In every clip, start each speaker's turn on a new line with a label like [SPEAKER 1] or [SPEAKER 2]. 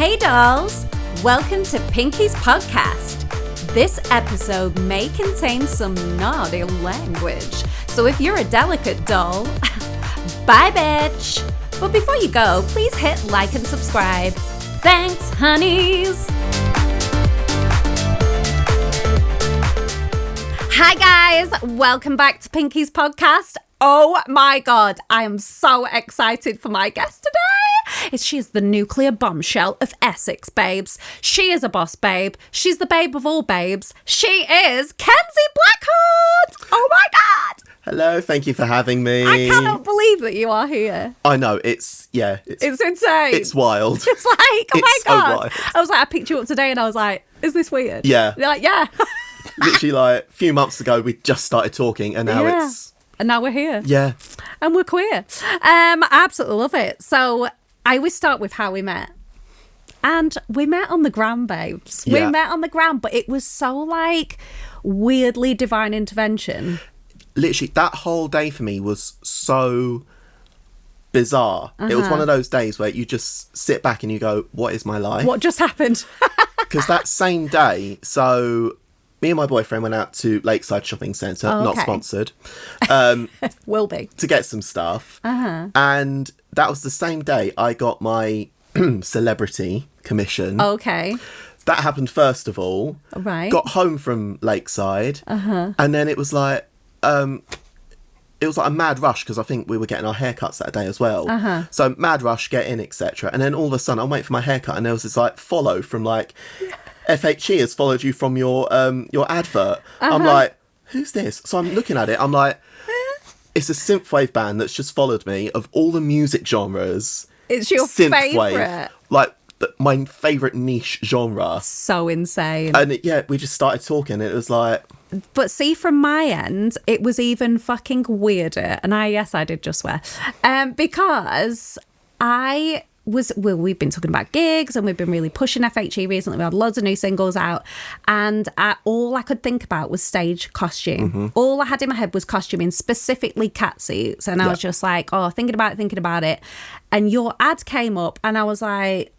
[SPEAKER 1] Hey dolls, welcome to Pinkie's podcast. This episode may contain some naughty language, so if you're a delicate doll, bye bitch. But before you go, please hit like and subscribe. Thanks, honeys. Hi guys, welcome back to Pinkie's podcast. Oh my god, I am so excited for my guest today. She is the nuclear bombshell of Essex, babes. She is a boss babe. She's the babe of all babes. She is Kenzie Blackheart. Oh my god.
[SPEAKER 2] Hello, thank you for having me.
[SPEAKER 1] I cannot believe that you are here.
[SPEAKER 2] I know, it's
[SPEAKER 1] insane.
[SPEAKER 2] It's wild.
[SPEAKER 1] It's like, oh my
[SPEAKER 2] It's so
[SPEAKER 1] god.
[SPEAKER 2] wild.
[SPEAKER 1] I was like, I picked you up today and I was like, is this weird?
[SPEAKER 2] Yeah.
[SPEAKER 1] You're like, yeah.
[SPEAKER 2] Literally like a few months ago, we just started talking and now it's...
[SPEAKER 1] And now we're here.
[SPEAKER 2] Yeah.
[SPEAKER 1] And we're queer. I absolutely love it. So I always start with how we met. And we met on the gram, babes.
[SPEAKER 2] Yeah.
[SPEAKER 1] We met on the gram, but it was so like weirdly divine intervention.
[SPEAKER 2] Literally, that whole day for me was so bizarre. It was one of those days where you just sit back and you go, what is my life?
[SPEAKER 1] What just happened?
[SPEAKER 2] Because that same day, so... me and my boyfriend went out to Lakeside Shopping Centre, not sponsored,
[SPEAKER 1] Will be.
[SPEAKER 2] to get some stuff. And that was the same day I got my celebrity commission.
[SPEAKER 1] Okay.
[SPEAKER 2] That happened first of all.
[SPEAKER 1] Right.
[SPEAKER 2] Got home from Lakeside. And then it was like a mad rush because I think we were getting our haircuts that day as well. So mad rush, get in, etc. And then all of a sudden I'm waiting for my haircut and there was this like follow from like... FHE has followed you from your advert. I'm like, who's this? So I'm looking at it. I'm like, it's a synthwave band that's just followed me of all the music genres.
[SPEAKER 1] It's your favourite.
[SPEAKER 2] Like my favourite niche genre.
[SPEAKER 1] So insane.
[SPEAKER 2] And we just started talking. It was like...
[SPEAKER 1] But see, from my end, it was even fucking weirder. And I did just swear. Because we've been talking about gigs and we've been really pushing FHE recently. We had loads of new singles out and all I could think about was stage costume. All I had in my head was costuming, specifically cat suits. And I was just like, thinking about it. And your ad came up and I was like,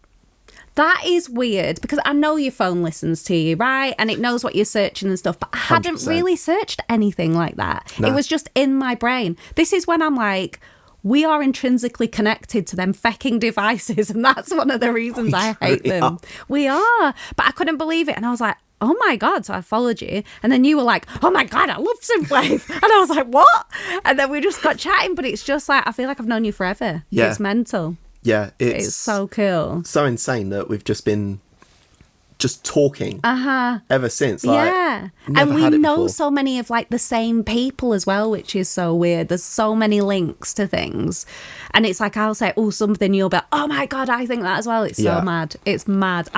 [SPEAKER 1] that is weird because I know your phone listens to you, right? And it knows what you're searching and stuff, but I hadn't
[SPEAKER 2] 100%.
[SPEAKER 1] really searched anything like that.
[SPEAKER 2] No.
[SPEAKER 1] It was just in my brain. This is when I'm like, we are intrinsically connected to them fecking devices, and that's one of the reasons I hate them. We are. But I couldn't believe it, and I was like, oh my God, so I followed you, and then you were like, oh my God, I love synthwave. And I was like, what? And then we just got chatting, but it's just like, I feel like I've known you forever.
[SPEAKER 2] Yeah.
[SPEAKER 1] It's mental.
[SPEAKER 2] Yeah,
[SPEAKER 1] It's so cool.
[SPEAKER 2] so insane that we've just been talking ever since. Like,
[SPEAKER 1] yeah.
[SPEAKER 2] never
[SPEAKER 1] And we
[SPEAKER 2] had it
[SPEAKER 1] know
[SPEAKER 2] before.
[SPEAKER 1] so many of like the same people as well, which is so weird. There's so many links to things. And it's like, I'll say, something, you'll be like, oh my God, I think that as well. It's so mad. It's mad.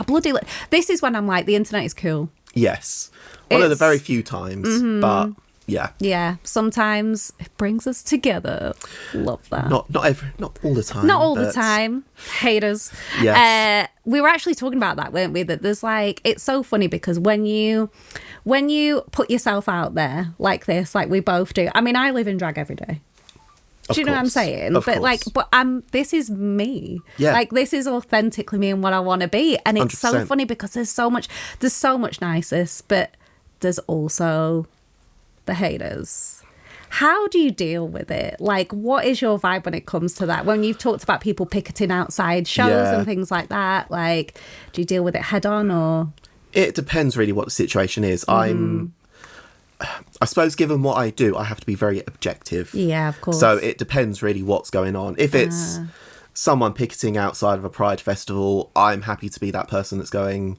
[SPEAKER 1] This is when I'm like, the internet is cool.
[SPEAKER 2] Yes. One of the very few times, but yeah.
[SPEAKER 1] Yeah. Sometimes it brings us together. Love that.
[SPEAKER 2] Not all the time.
[SPEAKER 1] Not all the time. Haters.
[SPEAKER 2] Yes.
[SPEAKER 1] We were actually talking about that, weren't we? That there's like, it's so funny because when you put yourself out there like this, like we both do. I mean, I live in drag every day. Do you know what I'm saying?
[SPEAKER 2] Of course.
[SPEAKER 1] This is me.
[SPEAKER 2] Yeah.
[SPEAKER 1] Like this is authentically me and what I want to be. And it's
[SPEAKER 2] 100%.
[SPEAKER 1] so funny because there's so much niceness, but there's also the haters. How do you deal with it? Like, what is your vibe when it comes to that? When you've talked about people picketing outside shows and things like that, like, do you deal with it head on or?
[SPEAKER 2] It depends really what the situation is. I suppose given what I do, I have to be very objective.
[SPEAKER 1] Yeah, of course.
[SPEAKER 2] So it depends really what's going on. If it's someone picketing outside of a Pride festival, I'm happy to be that person that's going,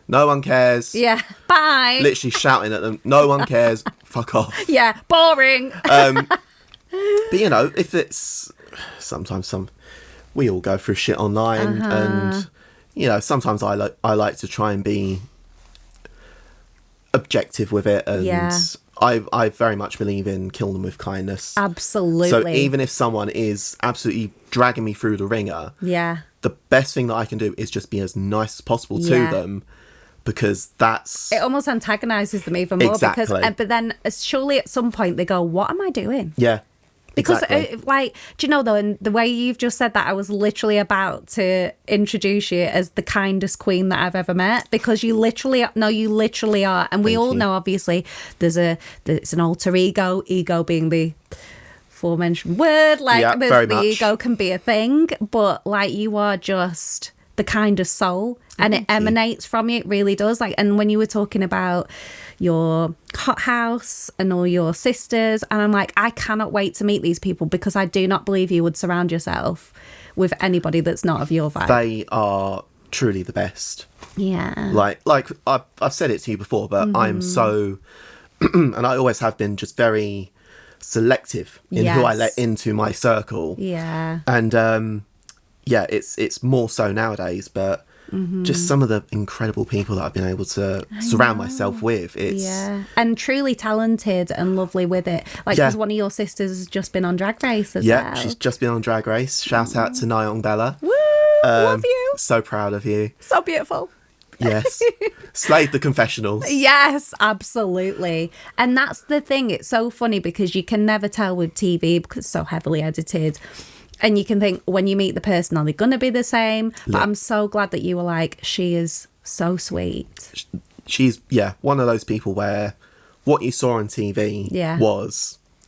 [SPEAKER 2] no one cares.
[SPEAKER 1] Yeah, bye.
[SPEAKER 2] Literally shouting at them, no one cares, fuck off.
[SPEAKER 1] Yeah, boring.
[SPEAKER 2] But you know, if it's sometimes we all go through shit online and you know, sometimes I like to try and be objective with it, and I very much believe in kill them with kindness.
[SPEAKER 1] Absolutely.
[SPEAKER 2] So even if someone is absolutely dragging me through the ringer, the best thing that I can do is just be as nice as possible to them, because it
[SPEAKER 1] almost antagonizes them even more.
[SPEAKER 2] Exactly.
[SPEAKER 1] Because but then surely at some point they go, what am I doing?
[SPEAKER 2] Yeah.
[SPEAKER 1] Because,
[SPEAKER 2] Exactly.
[SPEAKER 1] do you know, though, and the way you've just said that, I was literally about to introduce you as the kindest queen that I've ever met, because you literally are. And we
[SPEAKER 2] Thank
[SPEAKER 1] all
[SPEAKER 2] you.
[SPEAKER 1] know, obviously, it's an alter ego being the aforementioned word. Like,
[SPEAKER 2] Yeah,
[SPEAKER 1] the
[SPEAKER 2] very much.
[SPEAKER 1] ego can be a thing, but, like, you are just the kindest soul, and it emanates from you. It really does. Like, and when you were talking about your hothouse and all your sisters, and I'm like, I cannot wait to meet these people, because I do not believe you would surround yourself with anybody that's not of your vibe.
[SPEAKER 2] They are truly the best.
[SPEAKER 1] Yeah.
[SPEAKER 2] Like I've said it to you before, but I'm so, and I always have been, just very selective in who I
[SPEAKER 1] Yes.
[SPEAKER 2] let into my circle.
[SPEAKER 1] Yeah.
[SPEAKER 2] And yeah, it's more so nowadays, but just some of the incredible people that I've been able to surround myself with. It's
[SPEAKER 1] Yeah. And truly talented and lovely with it. Like,
[SPEAKER 2] Yeah.
[SPEAKER 1] because one of your sisters has just been on Drag Race as
[SPEAKER 2] yeah,
[SPEAKER 1] well.
[SPEAKER 2] she's just been on Drag Race. Shout out to Nyong Bella.
[SPEAKER 1] Woo! Love you.
[SPEAKER 2] So proud of you.
[SPEAKER 1] So beautiful.
[SPEAKER 2] Yes. Slayed the confessionals.
[SPEAKER 1] Yes, absolutely. And that's the thing. It's so funny because you can never tell with TV because it's so heavily edited. And you can think, when you meet the person, are they going to be the same? But
[SPEAKER 2] Yeah.
[SPEAKER 1] I'm so glad that you were like, she is so sweet.
[SPEAKER 2] She's, one of those people where what you saw on TV
[SPEAKER 1] Yeah.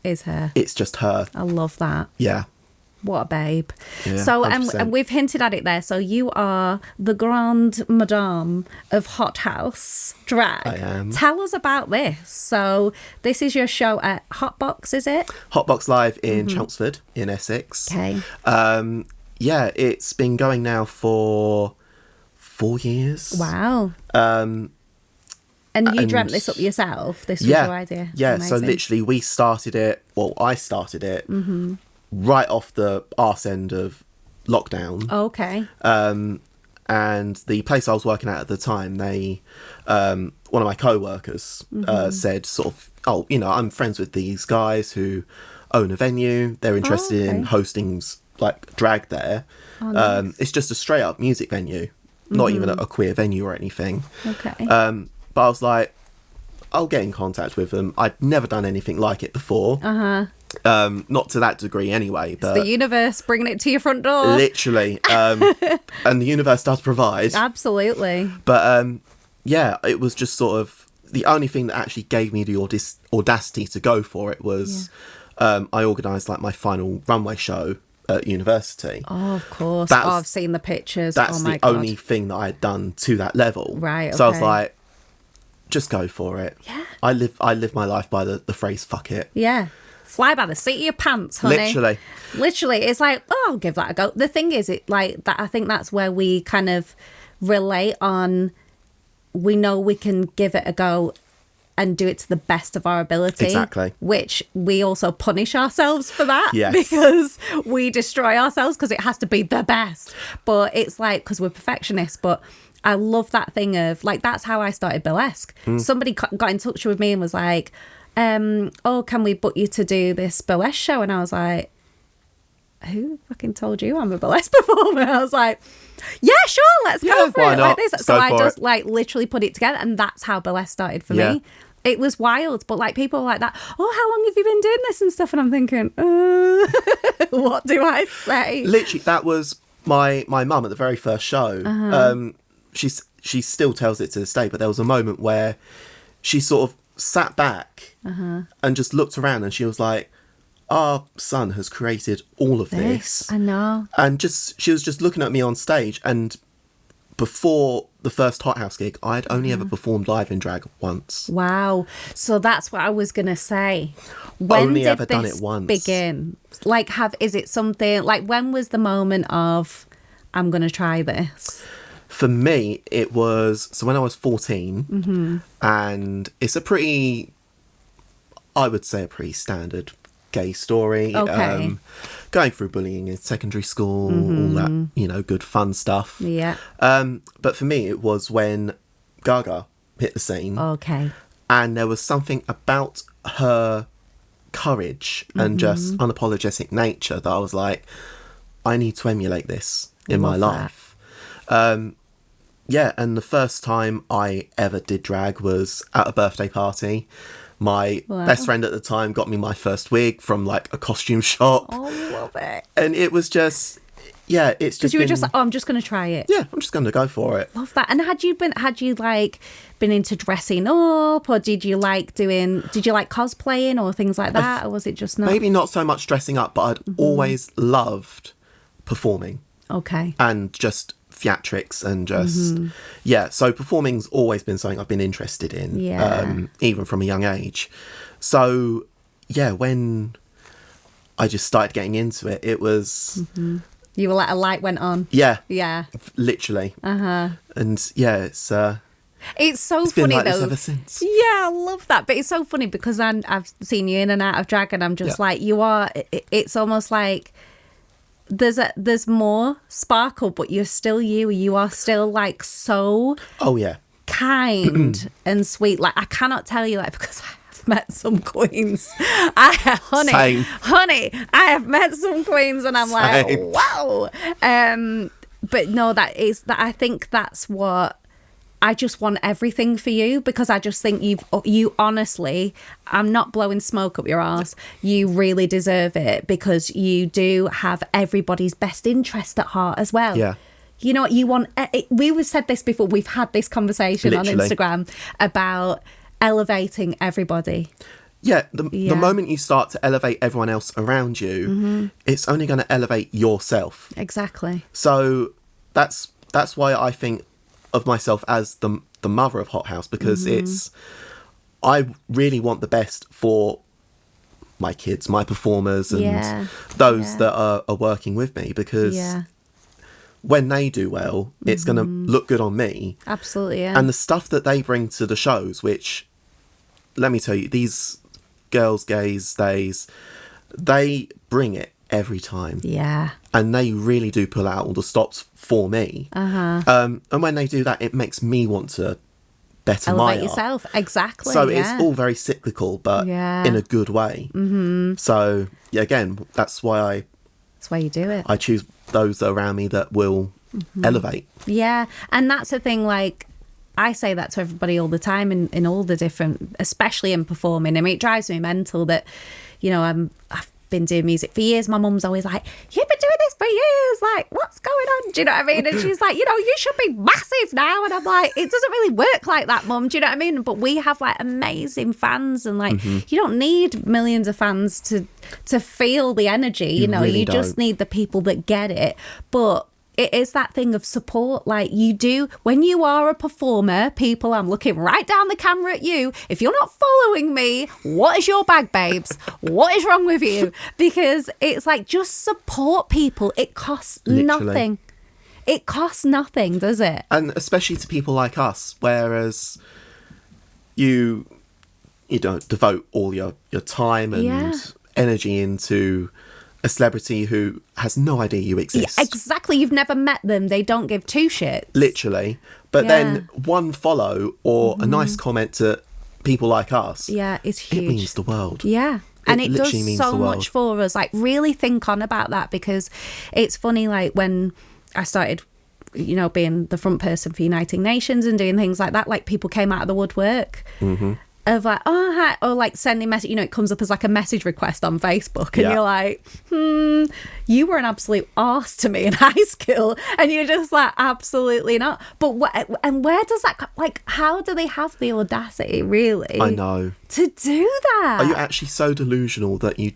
[SPEAKER 1] Is her.
[SPEAKER 2] it's just her.
[SPEAKER 1] I love that.
[SPEAKER 2] Yeah.
[SPEAKER 1] What a babe.
[SPEAKER 2] Yeah,
[SPEAKER 1] So,
[SPEAKER 2] 100%.
[SPEAKER 1] and we've hinted at it there. So you are the grande madame of Hothouse Drag.
[SPEAKER 2] I am.
[SPEAKER 1] Tell us about this. So this is your show at Hotbox, is it?
[SPEAKER 2] Hotbox Live in Chelmsford in Essex.
[SPEAKER 1] Okay.
[SPEAKER 2] Yeah, it's been going now for 4 years.
[SPEAKER 1] Wow.
[SPEAKER 2] Um,
[SPEAKER 1] And you
[SPEAKER 2] and-
[SPEAKER 1] dreamt this up yourself? This was
[SPEAKER 2] yeah.
[SPEAKER 1] your idea?
[SPEAKER 2] Yeah, so
[SPEAKER 1] Amazing.
[SPEAKER 2] literally I started it right off the arse end of lockdown.
[SPEAKER 1] Okay.
[SPEAKER 2] And the place I was working at the time, they, one of my co-workers said sort of, oh, I'm friends with these guys who own a venue. They're interested in
[SPEAKER 1] okay.
[SPEAKER 2] hosting like drag there.
[SPEAKER 1] Nice.
[SPEAKER 2] It's just a straight up music venue, not even a queer venue or anything.
[SPEAKER 1] Okay.
[SPEAKER 2] But I was like, I'll get in contact with them. I'd never done anything like it before. Not to that degree anyway, but
[SPEAKER 1] the universe bringing it to your front door.
[SPEAKER 2] literally. And the universe does provide.
[SPEAKER 1] Absolutely.
[SPEAKER 2] But yeah, it was just sort of the only thing that actually gave me the audacity to go for it was I organised like my final runway show at university.
[SPEAKER 1] Oh, of course.
[SPEAKER 2] That's-
[SPEAKER 1] I've seen the pictures.
[SPEAKER 2] That's
[SPEAKER 1] Oh my
[SPEAKER 2] the
[SPEAKER 1] God.
[SPEAKER 2] only thing that I had done to that level.
[SPEAKER 1] Right,
[SPEAKER 2] So I was
[SPEAKER 1] okay.
[SPEAKER 2] like, just go for it.
[SPEAKER 1] Yeah.
[SPEAKER 2] I live my life by the phrase "fuck it."
[SPEAKER 1] Yeah. Fly by the seat of your pants, honey. Literally. It's like, oh, I'll give that a go. The thing is, it like that. I think that's where we kind of relate on. We know we can give it a go and do it to the best of our ability.
[SPEAKER 2] Exactly.
[SPEAKER 1] Which we also punish ourselves for that.
[SPEAKER 2] Yes.
[SPEAKER 1] Because we destroy ourselves because it has to be the best. But it's like, because we're perfectionists. But I love that thing of, like, that's how I started burlesque. Somebody got in touch with me and was like, oh, can we book you to do this burlesque show? And I was like, who fucking told you I'm a burlesque performer? I was like, yeah, sure, let's go
[SPEAKER 2] Yeah,
[SPEAKER 1] for
[SPEAKER 2] why
[SPEAKER 1] it.
[SPEAKER 2] not?
[SPEAKER 1] Like this.
[SPEAKER 2] Let's
[SPEAKER 1] So
[SPEAKER 2] go
[SPEAKER 1] I
[SPEAKER 2] for
[SPEAKER 1] just
[SPEAKER 2] it.
[SPEAKER 1] like literally put it together, and that's how burlesque started for
[SPEAKER 2] Yeah.
[SPEAKER 1] me. It was wild, but like people were like that, oh, how long have you been doing this and stuff? And I'm thinking, what do I say?
[SPEAKER 2] Literally, that was my mum at the very first show. She still tells it to this day, but there was a moment where she sort of sat back and just looked around, and she was like, our son has created all of this.
[SPEAKER 1] I know.
[SPEAKER 2] And she was just looking at me on stage, and before the first Hot House gig, I'd only ever performed live in drag once.
[SPEAKER 1] Wow. So that's what I was going to say. When
[SPEAKER 2] Only
[SPEAKER 1] did
[SPEAKER 2] ever done
[SPEAKER 1] this
[SPEAKER 2] it once.
[SPEAKER 1] begin? Like, is it something, like, when was the moment of, I'm going to try this?
[SPEAKER 2] For me, it was, so when I was 14, and it's I would say a pretty standard gay story.
[SPEAKER 1] Okay.
[SPEAKER 2] Going through bullying in secondary school, all that, good fun stuff.
[SPEAKER 1] Yeah.
[SPEAKER 2] But for me, it was when Gaga hit the scene,
[SPEAKER 1] Okay.
[SPEAKER 2] and there was something about her courage and just unapologetic nature that I was like, I need to emulate this in my
[SPEAKER 1] Love that.
[SPEAKER 2] life. Yeah, and the first time I ever did drag was at a birthday party. My best friend at the time got me my first wig from like a costume shop.
[SPEAKER 1] Oh, love it.
[SPEAKER 2] And it was just, yeah, it's just
[SPEAKER 1] because you were just like, oh, I'm just going to try it.
[SPEAKER 2] Yeah, I'm just going to go for it.
[SPEAKER 1] Love that. And had you been into dressing up, or did you like cosplaying or things like that, or was it just not?
[SPEAKER 2] Maybe not so much dressing up, but I'd always loved performing.
[SPEAKER 1] Okay.
[SPEAKER 2] And just theatrics and just so performing's always been something I've been interested in, even from a young age. So when I just started getting into it, it was
[SPEAKER 1] you were like a light went on.
[SPEAKER 2] Yeah
[SPEAKER 1] and
[SPEAKER 2] literally. And it's
[SPEAKER 1] so
[SPEAKER 2] it's
[SPEAKER 1] funny
[SPEAKER 2] been like
[SPEAKER 1] though
[SPEAKER 2] this ever since.
[SPEAKER 1] I love that. But it's so funny because I've seen you in and out of drag, and I'm just like, you are, it's almost like there's more sparkle, but you're still you are still like so kind and sweet. Like, I cannot tell you, like, because I have met some queens. Honey, I have met some queens, and I'm like, wow. But no, I think that's what I just want everything for you, because I just think you honestly, I'm not blowing smoke up your arse. You really deserve it, because you do have everybody's best interest at heart as well.
[SPEAKER 2] Yeah.
[SPEAKER 1] You know what you want? We've said this before. We've had this conversation on Instagram about elevating everybody.
[SPEAKER 2] Yeah, the moment you start to elevate everyone else around you, it's only going to elevate yourself.
[SPEAKER 1] Exactly.
[SPEAKER 2] So that's why I think of myself as the mother of Hot House, because I really want the best for my kids, my performers, and those that are working with me, because when they do well, it's going to look good on me.
[SPEAKER 1] Absolutely, yeah.
[SPEAKER 2] And the stuff that they bring to the shows, which, let me tell you, these girls, gays, they bring it every time.
[SPEAKER 1] Yeah.
[SPEAKER 2] And they really do pull out all the stops for me. And when they do that, it makes me want to better
[SPEAKER 1] elevate
[SPEAKER 2] my
[SPEAKER 1] yourself. Exactly.
[SPEAKER 2] So it's all very cyclical, but in a good way. So again, that's why
[SPEAKER 1] you do it.
[SPEAKER 2] I choose those around me that will elevate. Yeah.
[SPEAKER 1] And that's the thing, like, I say that to everybody all the time in all the different, especially in performing. I mean, it drives me mental that, you know, I've been doing music for years. My mum's always like, you've been doing this for years, like, what's going on? Do you know what I mean? And she's like, you know, you should be massive now. And I'm like, it doesn't really work like that, mum. Do you know what I mean? But we have like amazing fans, and like you don't need millions of fans to feel the energy. You know,
[SPEAKER 2] really
[SPEAKER 1] you just need the people that get it. But it is that thing of support. Like, you do, when you are a performer, people, I'm looking right down the camera at you. If you're not following me, what is your bag, babes? What is wrong with you? Because it's like, just support people. It costs nothing. It costs nothing, does it?
[SPEAKER 2] And especially to people like us, whereas you don't devote all your time and energy into a celebrity who has no idea you exist.
[SPEAKER 1] Yeah, exactly. You've never met them. They don't give two shits.
[SPEAKER 2] Literally. But then one follow or a nice comment to people like us.
[SPEAKER 1] Yeah, it's huge.
[SPEAKER 2] It means the world.
[SPEAKER 1] Yeah. And it does
[SPEAKER 2] means
[SPEAKER 1] so much for us. Like, really think on about that, because it's funny, like, when I started, you know, being the front person for Uniting Nations and doing things like that, like, people came out of the woodwork. Of like, oh, hi, or like sending message, you know, it comes up as like a message request on Facebook, and you're like, you were an absolute arse to me in high school, and you're just like, absolutely not. But and where does that, like, how do they have the audacity, really?
[SPEAKER 2] I know.
[SPEAKER 1] To do that?
[SPEAKER 2] Are you actually so delusional that you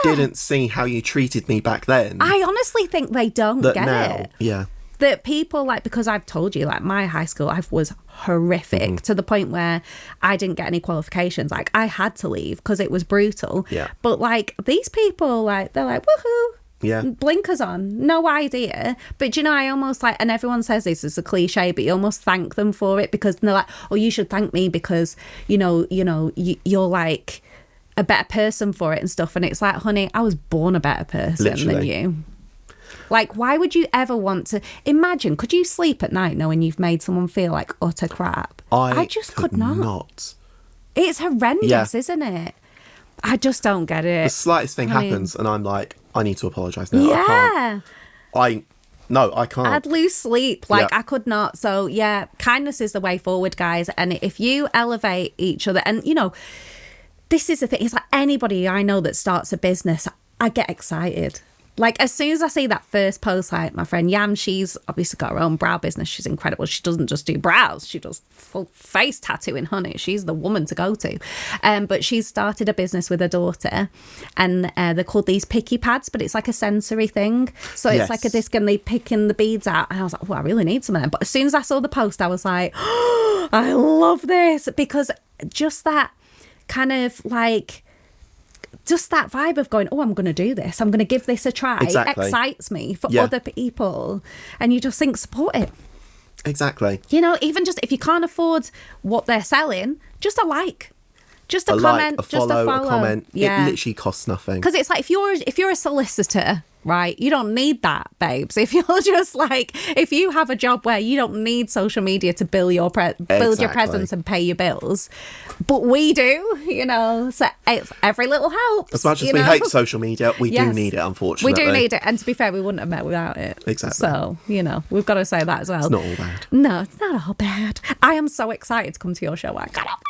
[SPEAKER 2] didn't see how you treated me back then?
[SPEAKER 1] I honestly think they don't get it.
[SPEAKER 2] Yeah.
[SPEAKER 1] That people, like, because I've told you, like, my high school life was horrific to the point where I didn't get any qualifications. Like, I had to leave because it was brutal.
[SPEAKER 2] Yeah.
[SPEAKER 1] But like, these people, like, they're like, woohoo.
[SPEAKER 2] Yeah.
[SPEAKER 1] Blinkers on, no idea. But you know, I almost like, and everyone says this is a cliche, but you almost thank them for it, because they're like, oh, you should thank me because you're like a better person for it and stuff. And it's like, honey, I was born a better person than you. Like, why would you ever want to imagine? Could you sleep at night knowing you've made someone feel like utter crap?
[SPEAKER 2] I
[SPEAKER 1] just could not.
[SPEAKER 2] It's
[SPEAKER 1] It's horrendous, isn't it? I just don't get it.
[SPEAKER 2] The slightest thing happens, and I'm like, I need to apologise now.
[SPEAKER 1] Yeah.
[SPEAKER 2] I can't.
[SPEAKER 1] I'd lose sleep. Like, I could not. So, yeah, kindness is the way forward, guys. And if you elevate each other, and, you know, this is the thing. It's like anybody I know that starts a business, I get excited. Like, as soon as I see that first post, like my friend Yam, she's obviously got her own brow business. She's incredible. She doesn't just do brows. She does full face tattooing, honey. She's the woman to go to. But she's started a business with her daughter, and they're called these Pinkie pads, but it's like a sensory thing. So it's like a disc and they picking the beads out. And I was like, oh, I really need some of them. But as soon as I saw the post, I was like, oh, I love this, because just that kind of like... just that vibe of going, oh, I'm going to do this. I'm going to give this a try.
[SPEAKER 2] Exactly.
[SPEAKER 1] It excites me for other people. And you just think, support it.
[SPEAKER 2] Exactly.
[SPEAKER 1] You know, even just if you can't afford what they're selling, just a like. Just a comment.
[SPEAKER 2] Like, a follow, a comment.
[SPEAKER 1] Yeah.
[SPEAKER 2] It literally costs nothing.
[SPEAKER 1] Because it's like, if you're a solicitor, right, you don't need that, babes. If you're just like, if you have a job where you don't need social media to build your presence and pay your bills, but we do, you know, so it's every little helps.
[SPEAKER 2] As much as we hate social media, we do need it, unfortunately.
[SPEAKER 1] We do need it. And to be fair, we wouldn't have met without it.
[SPEAKER 2] Exactly.
[SPEAKER 1] So, you know, we've got to say that as well.
[SPEAKER 2] It's not all bad.
[SPEAKER 1] No, it's not all bad. I am so excited to come to your show. I cannot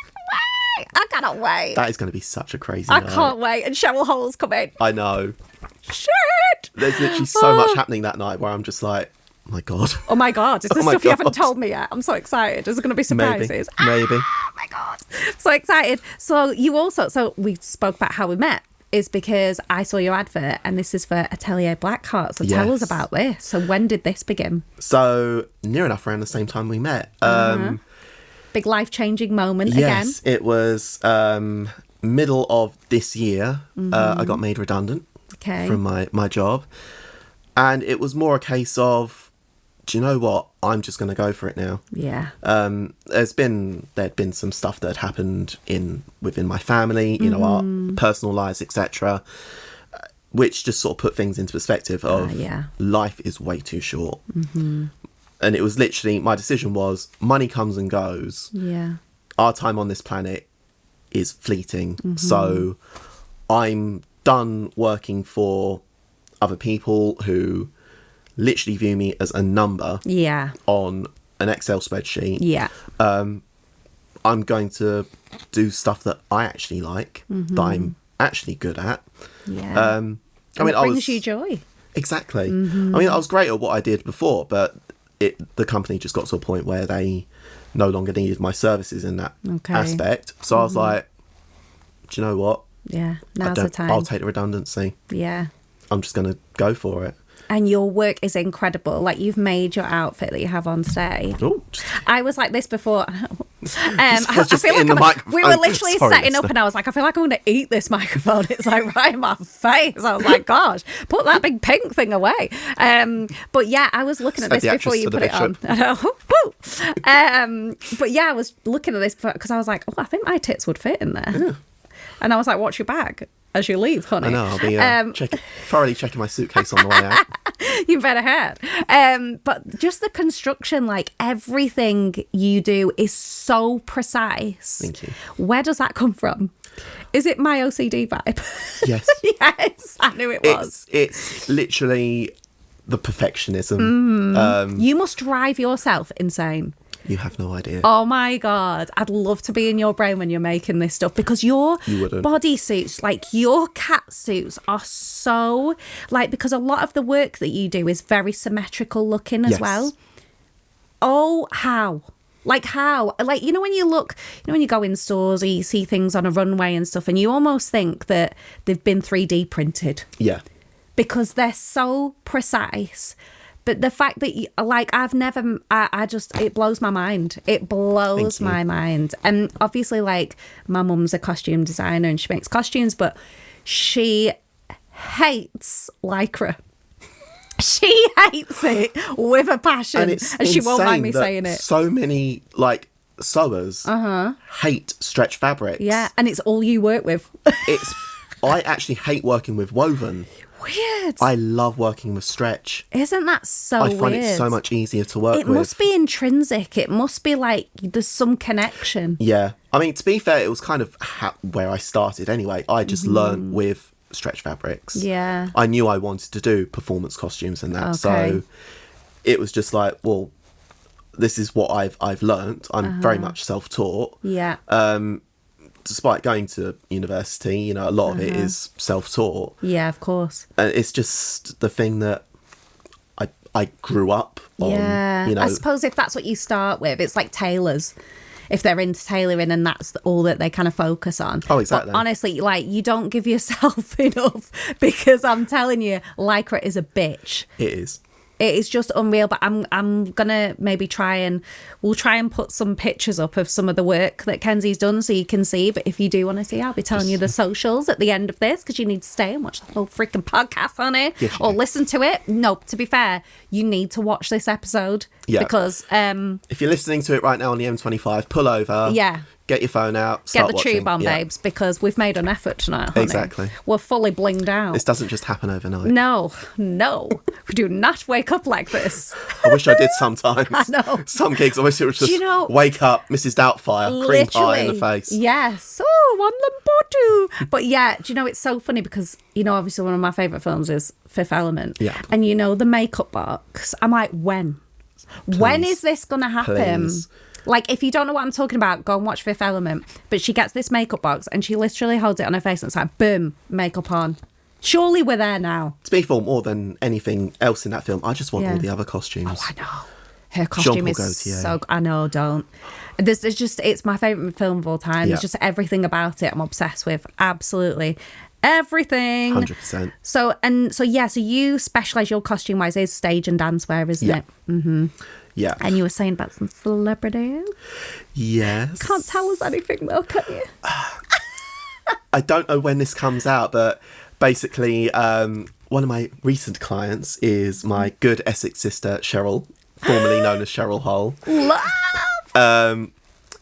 [SPEAKER 1] wait.
[SPEAKER 2] That is going to be such a crazy
[SPEAKER 1] I
[SPEAKER 2] night.
[SPEAKER 1] can't wait. And Cheryl Hole's coming.
[SPEAKER 2] I know.
[SPEAKER 1] Shit!
[SPEAKER 2] There's literally so much happening that night where I'm just like, oh my God.
[SPEAKER 1] Oh my God. Is there
[SPEAKER 2] Oh my
[SPEAKER 1] stuff you
[SPEAKER 2] God.
[SPEAKER 1] haven't told me yet? I'm so excited. Is there going to be surprises?
[SPEAKER 2] Maybe.
[SPEAKER 1] Oh my God. So excited. So we spoke about how we met is because I saw your advert, and this is for Atelier Blackheart. So tell us about this. So when did this begin?
[SPEAKER 2] So near enough around the same time we met.
[SPEAKER 1] Big life-changing moment again.
[SPEAKER 2] Yes, it was middle of this year. I got made redundant from my job. And it was more a case of, do you know what? I'm just going to go for it now.
[SPEAKER 1] Yeah.
[SPEAKER 2] There'd been some stuff that had happened within my family, you know, our personal lives, etc., which just sort of put things into perspective of life is way too short. And it was literally, my decision was, money comes and goes.
[SPEAKER 1] Yeah.
[SPEAKER 2] Our time on this planet is fleeting. So I'm done working for other people who literally view me as a number on an Excel spreadsheet.
[SPEAKER 1] Yeah.
[SPEAKER 2] I'm going to do stuff that I actually like, that I'm actually good at.
[SPEAKER 1] Yeah.
[SPEAKER 2] I mean,
[SPEAKER 1] it brings you joy.
[SPEAKER 2] Exactly. I mean, I was great at what I did before, but the company just got to a point where they no longer needed my services in that aspect. So I was like, do you know what?
[SPEAKER 1] Yeah, now's the time.
[SPEAKER 2] I'll take the redundancy.
[SPEAKER 1] Yeah.
[SPEAKER 2] I'm just going to go for it.
[SPEAKER 1] And your work is incredible. Like, you've made your outfit that you have on today.
[SPEAKER 2] Oh,
[SPEAKER 1] I was like this before.
[SPEAKER 2] I feel like
[SPEAKER 1] we were literally setting up, and I was like, I feel like I'm going to eat this microphone. It's like right in my face. I was like, gosh, put that big pink thing away. But yeah, I was looking at this before you put it on. But yeah, I was looking at this because I was like, oh, I think my tits would fit in there. Yeah. And I was like, watch your bag as you leave, honey.
[SPEAKER 2] I know, I'll be thoroughly checking my suitcase on the way out.
[SPEAKER 1] You better have. But just the construction, like everything you do is so precise.
[SPEAKER 2] Thank you.
[SPEAKER 1] Where does that come from? Is it my OCD vibe?
[SPEAKER 2] Yes.
[SPEAKER 1] Yes, I knew it was.
[SPEAKER 2] It's literally the perfectionism.
[SPEAKER 1] You must drive yourself insane.
[SPEAKER 2] You have no idea.
[SPEAKER 1] Oh my God. I'd love to be in your brain when you're making this stuff, because your bodysuits, like your cat suits, are so, like, because a lot of the work that you do is very symmetrical looking as well. Oh, how? Like how? Like, you know, when you look, you know, when you go in stores or you see things on a runway and stuff, and you almost think that they've been 3D printed.
[SPEAKER 2] Yeah.
[SPEAKER 1] Because they're so precise. But the fact that, it blows my mind. It blows my mind. And obviously, like, my mum's a costume designer and she makes costumes, but she hates Lycra. She hates it with a passion. And she won't mind me saying it.
[SPEAKER 2] So many, like, sewers hate stretch fabrics.
[SPEAKER 1] Yeah, and it's all you work with.
[SPEAKER 2] I actually hate working with woven.
[SPEAKER 1] Weird.
[SPEAKER 2] I love working with stretch.
[SPEAKER 1] Isn't that so weird?
[SPEAKER 2] I find it so much easier to work with.
[SPEAKER 1] It must be intrinsic. It must be like there's some connection.
[SPEAKER 2] Yeah. I mean, to be fair, it was kind of where I started anyway. I just learned with stretch fabrics.
[SPEAKER 1] Yeah.
[SPEAKER 2] I knew I wanted to do performance costumes and that.
[SPEAKER 1] Okay.
[SPEAKER 2] So it was just like, well, this is what I've learned. I'm very much self-taught.
[SPEAKER 1] Yeah.
[SPEAKER 2] despite going to university, you know, a lot of it is self-taught.
[SPEAKER 1] Yeah, of course.
[SPEAKER 2] And it's just the thing that I grew up on.
[SPEAKER 1] Yeah.
[SPEAKER 2] You know,
[SPEAKER 1] I suppose if that's what you start with, it's like tailors. If they're into tailoring and that's all that they kind of focus on.
[SPEAKER 2] Oh, exactly.
[SPEAKER 1] But honestly, like, you don't give yourself enough, because I'm telling you, Lycra is a bitch.
[SPEAKER 2] it is.
[SPEAKER 1] It is just unreal. But I'm gonna maybe we'll try and put some pictures up of some of the work that Kenzie's done so you can see. But if you do want to see, I'll be telling you the socials at the end of this, because you need to stay and watch the whole freaking podcast on it,
[SPEAKER 2] Yes,
[SPEAKER 1] or
[SPEAKER 2] do.
[SPEAKER 1] listen to it. No, to be fair, you need to watch this episode, because
[SPEAKER 2] if you're listening to it right now on the M25, pull over.
[SPEAKER 1] Yeah.
[SPEAKER 2] Get your phone out.
[SPEAKER 1] get
[SPEAKER 2] Start
[SPEAKER 1] the
[SPEAKER 2] watching.
[SPEAKER 1] tube on,
[SPEAKER 2] Yeah.
[SPEAKER 1] babes, because we've made an effort tonight, honey.
[SPEAKER 2] Exactly.
[SPEAKER 1] We're fully blinged out.
[SPEAKER 2] This doesn't just happen overnight.
[SPEAKER 1] No, we do not wake up like this.
[SPEAKER 2] I wish I did sometimes.
[SPEAKER 1] I know.
[SPEAKER 2] Some gigs, I wish it was just
[SPEAKER 1] you know-
[SPEAKER 2] wake up, Mrs. Doubtfire, cream pie in the face.
[SPEAKER 1] Yes. Oh, one lambotu. But yeah, do you know, it's so funny because, you know, obviously one of my favourite films is Fifth Element.
[SPEAKER 2] Yeah.
[SPEAKER 1] And you know, the makeup box. I'm like, when? When is this going to happen?
[SPEAKER 2] Please.
[SPEAKER 1] Like, if you don't know what I'm talking about, go and watch Fifth Element. But she gets this makeup box and she literally holds it on her face and it's like, boom, makeup on. Surely we're there now.
[SPEAKER 2] To be fair, more than anything else in that film, I just want
[SPEAKER 1] Yeah.
[SPEAKER 2] all the other costumes.
[SPEAKER 1] I know. Her costume
[SPEAKER 2] Jean-Paul
[SPEAKER 1] is
[SPEAKER 2] Gaultier.
[SPEAKER 1] so... I know, don't. There's just... It's my favourite film of all time.
[SPEAKER 2] Yeah.
[SPEAKER 1] It's just everything about it I'm obsessed with. Absolutely. Everything.
[SPEAKER 2] 100%.
[SPEAKER 1] So you specialise, your costume-wise, is stage and dance wear, isn't
[SPEAKER 2] Yeah.
[SPEAKER 1] it? Mm-hmm.
[SPEAKER 2] Yeah.
[SPEAKER 1] And you were saying about some celebrities.
[SPEAKER 2] Yes.
[SPEAKER 1] Can't tell us anything though, can you?
[SPEAKER 2] I don't know when this comes out, but basically, one of my recent clients is my good Essex sister, Cheryl, formerly known as Cheryl Hull.
[SPEAKER 1] Love!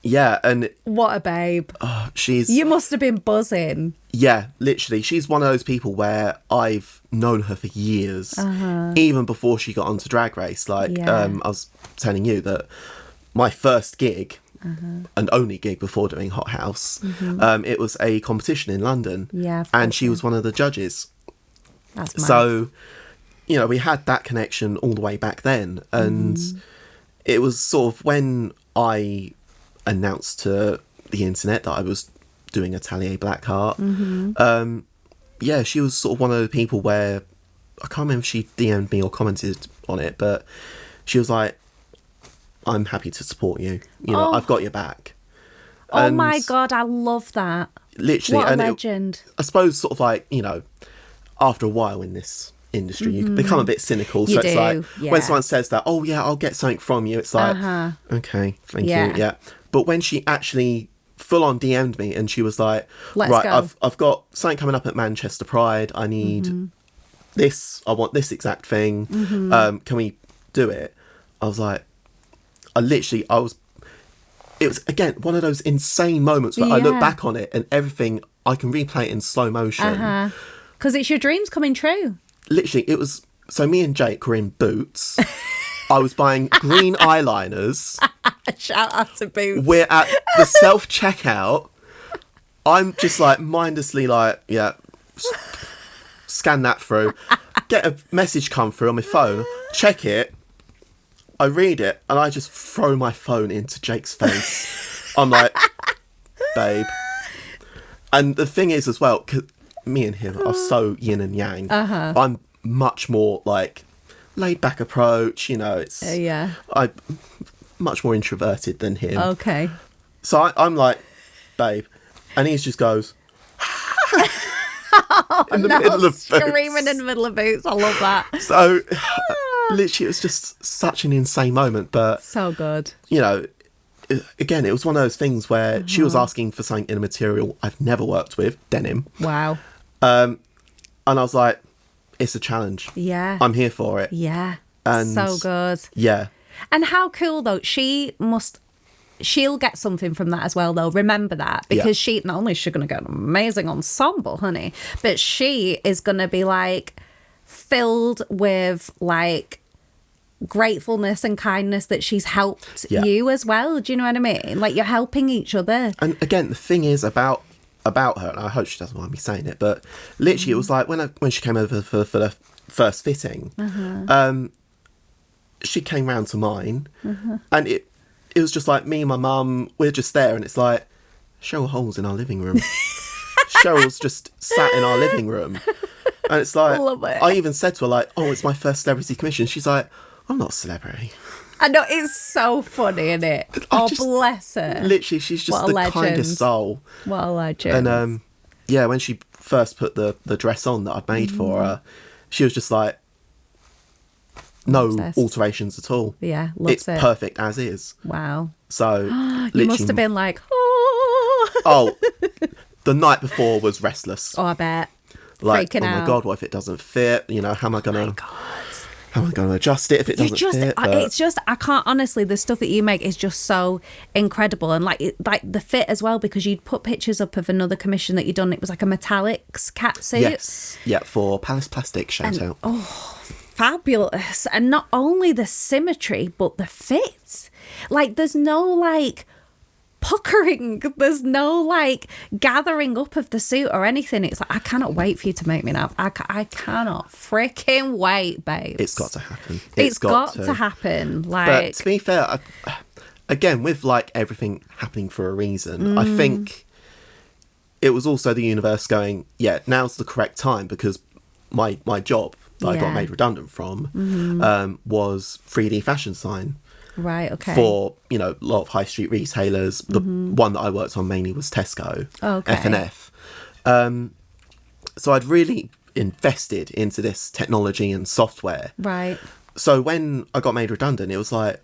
[SPEAKER 2] Yeah, and
[SPEAKER 1] What a babe.
[SPEAKER 2] she's...
[SPEAKER 1] You must have been buzzing.
[SPEAKER 2] Yeah, literally. She's one of those people where I've known her for years, even before she got onto Drag Race. Like,
[SPEAKER 1] Yeah.
[SPEAKER 2] I was telling you that my first gig, and only gig before doing Hot House, it was a competition in London.
[SPEAKER 1] Yeah, I've
[SPEAKER 2] and
[SPEAKER 1] heard
[SPEAKER 2] she
[SPEAKER 1] that.
[SPEAKER 2] was one of the judges.
[SPEAKER 1] That's mad.
[SPEAKER 2] So, you know, we had that connection all the way back then. And it was sort of when I announced to the internet that I was doing Atelier Blackheart. Yeah, she was sort of one of the people where I can't remember if she DM'd me or commented on it, but she was like, I'm happy to support you. You know, I've got your back.
[SPEAKER 1] Oh
[SPEAKER 2] And
[SPEAKER 1] my God, I love that.
[SPEAKER 2] literally,
[SPEAKER 1] What a
[SPEAKER 2] and
[SPEAKER 1] legend.
[SPEAKER 2] I suppose sort of like, you know, after a while in this industry, you become a bit cynical.
[SPEAKER 1] You
[SPEAKER 2] So it's
[SPEAKER 1] do,
[SPEAKER 2] like,
[SPEAKER 1] yeah.
[SPEAKER 2] when someone says that, oh yeah, I'll get something from you, it's like, okay, thank you, yeah. But when she actually full on DM'd me and she was like,
[SPEAKER 1] Let's
[SPEAKER 2] right,
[SPEAKER 1] go.
[SPEAKER 2] I've got something coming up at Manchester Pride, I need this, I want this exact thing, can we do it? I was like, it was again one of those insane moments where I look
[SPEAKER 1] Yeah.
[SPEAKER 2] back on it and everything, I can replay it in slow motion.
[SPEAKER 1] Because it's your dreams coming true.
[SPEAKER 2] Literally, it was, so me and Jake were in Boots. I was buying green eyeliners.
[SPEAKER 1] Shout out to Boots.
[SPEAKER 2] We're at the self-checkout. I'm just like mindlessly like, yeah, scan that through. Get a message come through on my phone. Check it. I read it and I just throw my phone into Jake's face. I'm like, babe. And the thing is as well, 'cause me and him are so yin and yang. I'm much more like laid back approach, you know, it's
[SPEAKER 1] Yeah.
[SPEAKER 2] I'm much more introverted than him.
[SPEAKER 1] Okay.
[SPEAKER 2] So I'm like, babe, and he just goes in the middle of
[SPEAKER 1] Screaming
[SPEAKER 2] Boots.
[SPEAKER 1] in the middle of Boots. I love that.
[SPEAKER 2] So literally, it was just such an insane moment. But
[SPEAKER 1] So good.
[SPEAKER 2] you know, again, it was one of those things where she was asking for something in a material I've never worked with, denim,
[SPEAKER 1] Wow.
[SPEAKER 2] and I was like, it's a challenge.
[SPEAKER 1] Yeah.
[SPEAKER 2] I'm here for it.
[SPEAKER 1] Yeah.
[SPEAKER 2] And
[SPEAKER 1] so good.
[SPEAKER 2] Yeah.
[SPEAKER 1] And how cool though, she'll get something from that as well though. Remember that, because she, not only is she going to get an amazing ensemble, honey, but she is going to be like filled with like gratefulness and kindness that she's helped you as well. Do you know what I mean? Like, you're helping each other.
[SPEAKER 2] And again, the thing is about her, and I hope she doesn't mind me saying it, but literally it was like when she came over for the first fitting, she came round to mine, and it was just like me and my mum, we're just there, and it's like, Cheryl Hole's in our living room. Cheryl's just sat in our living room. And it's like,
[SPEAKER 1] Love it.
[SPEAKER 2] I even said to her, like, oh, it's my first celebrity commission. She's like, I'm not a celebrity.
[SPEAKER 1] I know, it's so funny, isn't it? Oh, bless her.
[SPEAKER 2] Literally, she's just the kindest soul.
[SPEAKER 1] What a legend.
[SPEAKER 2] And yeah, when she first put the dress on that I'd made for her, she was just like, no
[SPEAKER 1] Obsessed.
[SPEAKER 2] alterations at all.
[SPEAKER 1] Yeah, loves it.
[SPEAKER 2] It's perfect as is.
[SPEAKER 1] Wow.
[SPEAKER 2] So
[SPEAKER 1] You must have been like, oh.
[SPEAKER 2] Oh, the night before was restless.
[SPEAKER 1] Oh, I bet.
[SPEAKER 2] Like,
[SPEAKER 1] Freaking out.
[SPEAKER 2] my God, what if it doesn't fit? You know, how am I going to adjust it if it doesn't fit? But
[SPEAKER 1] It's just, I can't, honestly, the stuff that you make is just so incredible. And like the fit as well, because you'd put pictures up of another commission that you'd done. It was like a metallics catsuit.
[SPEAKER 2] yes. Yeah, for Palace Plastic, shout out.
[SPEAKER 1] Oh, fabulous. And not only the symmetry, but the fit. Like, there's no like puckering, there's no like gathering up of the suit or anything. It's like, I cannot wait for you to make me now. I cannot freaking wait, babe.
[SPEAKER 2] It's got to happen.
[SPEAKER 1] It's got to happen. Like,
[SPEAKER 2] but to be fair, again, with like everything happening for a reason, I think it was also the universe going, yeah, now's the correct time, because my job that I got made redundant from was 3D fashion design.
[SPEAKER 1] Right, okay.
[SPEAKER 2] For, you know, a lot of high street retailers. The one that I worked on mainly was Tesco, F&F. So I'd really invested into this technology and software.
[SPEAKER 1] Right.
[SPEAKER 2] So when I got made redundant, it was like,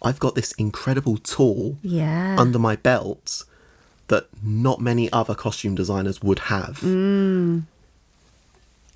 [SPEAKER 2] I've got this incredible tool under my belt that not many other costume designers would have.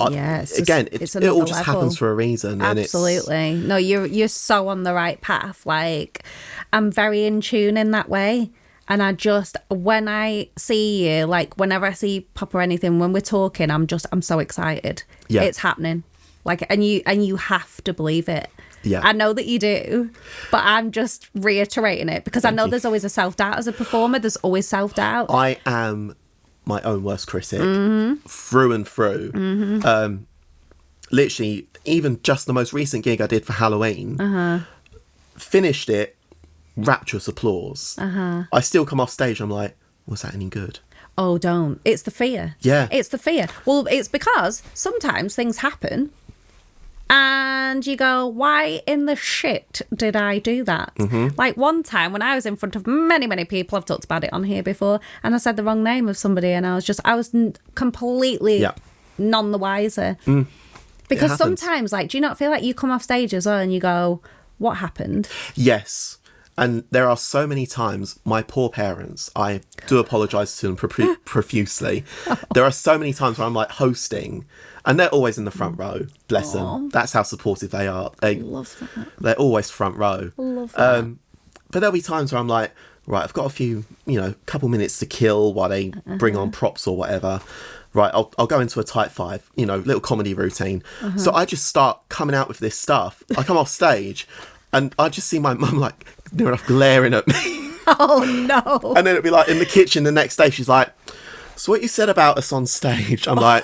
[SPEAKER 2] It all just happens for a reason.
[SPEAKER 1] Absolutely.
[SPEAKER 2] And
[SPEAKER 1] no, you're so on the right path. Like, I'm very in tune in that way. And I just, when I see you, like whenever I see Pop or anything, when we're talking, I'm so excited. Yeah. It's happening. Like, and you have to believe it.
[SPEAKER 2] Yeah.
[SPEAKER 1] I know that you do, but I'm just reiterating it because I know there's always a self-doubt as a performer. There's always self-doubt.
[SPEAKER 2] I am my own worst critic through and through. Literally, even just the most recent gig I did for Halloween, finished it, rapturous applause. I still come off stage, I'm like, was that any good?
[SPEAKER 1] Oh, don't. It's the fear.
[SPEAKER 2] Yeah.
[SPEAKER 1] It's the fear. Well, it's because sometimes things happen and you go, why in the shit did I do that? Like one time when I was in front of many, many people, I've talked about it on here before, and I said the wrong name of somebody and I was completely none the wiser. Because sometimes, like, do you not feel like you come off stage as well and you go, what happened?
[SPEAKER 2] Yes. And there are so many times, my poor parents, I do apologise to them profusely. There are so many times where I'm like hosting and they're always in the front row. Bless them. That's how supportive they are.
[SPEAKER 1] Love that.
[SPEAKER 2] They're always front row.
[SPEAKER 1] Love that.
[SPEAKER 2] But there'll be times where I'm like, right, I've got a few, couple minutes to kill while they bring on props or whatever. Right, I'll go into a type 5, little comedy routine. So I just start coming out with this stuff. I come off stage and I just see my mum like near enough glaring at me.
[SPEAKER 1] Oh no.
[SPEAKER 2] And then it'd be like in the kitchen the next day, she's like, so what you said about us on stage? I'm like,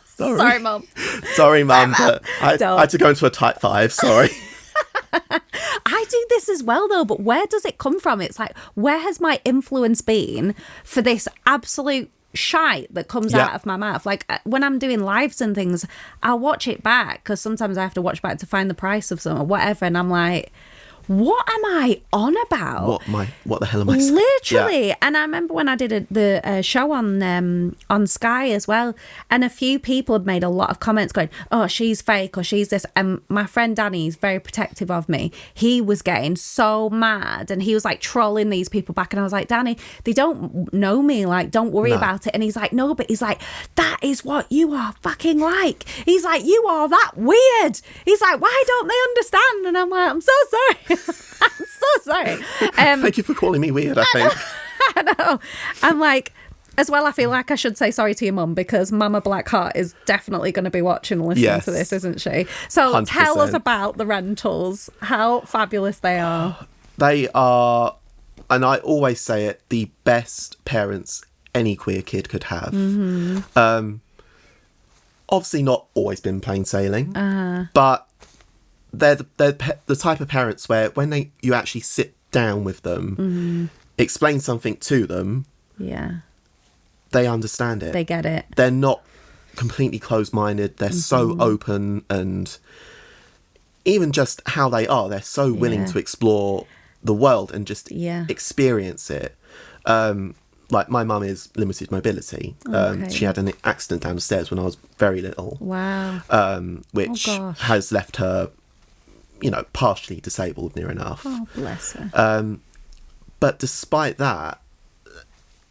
[SPEAKER 1] sorry mum.
[SPEAKER 2] Sorry mum, but I had to go into a type 5, sorry.
[SPEAKER 1] I do this as well though, but where does it come from? It's like, where has my influence been for this absolute shite that comes out of my mouth? Like when I'm doing lives and things, I'll watch it back because sometimes I have to watch back to find the price of something or whatever, and I'm like, what am I on about?
[SPEAKER 2] What the hell am I saying?
[SPEAKER 1] Literally. Yeah. And I remember when I did the show on Sky as well, and a few people had made a lot of comments going, oh, she's fake or she's this. And my friend Danny is very protective of me. He was getting so mad and he was like trolling these people back. And I was like, Danny, they don't know me. Like, don't worry about it. And he's like, no, but he's like, that is what you are fucking like. He's like, you are that weird. He's like, why don't they understand? And I'm like, I'm so sorry. I'm so sorry.
[SPEAKER 2] Thank you for calling me weird, I think.
[SPEAKER 1] I know. I'm like, as well, I feel like I should say sorry to your mum because Mama Blackheart is definitely going to be watching and listening to this, isn't she? So 100%. Tell us about the rentals, how fabulous they are.
[SPEAKER 2] They are, and I always say it, the best parents any queer kid could have. Obviously not always been plain sailing, but they're the type of parents where when you actually sit down with them, explain something to them,
[SPEAKER 1] Yeah.
[SPEAKER 2] they understand it.
[SPEAKER 1] They get it.
[SPEAKER 2] They're not completely closed-minded. They're so open, and even just how they are, they're so willing to explore the world and just experience it. Like, my mum is limited mobility. She had an accident down the stairs when I was very little.
[SPEAKER 1] Wow.
[SPEAKER 2] Which has left her, partially disabled near enough.
[SPEAKER 1] Oh, bless her.
[SPEAKER 2] But despite that,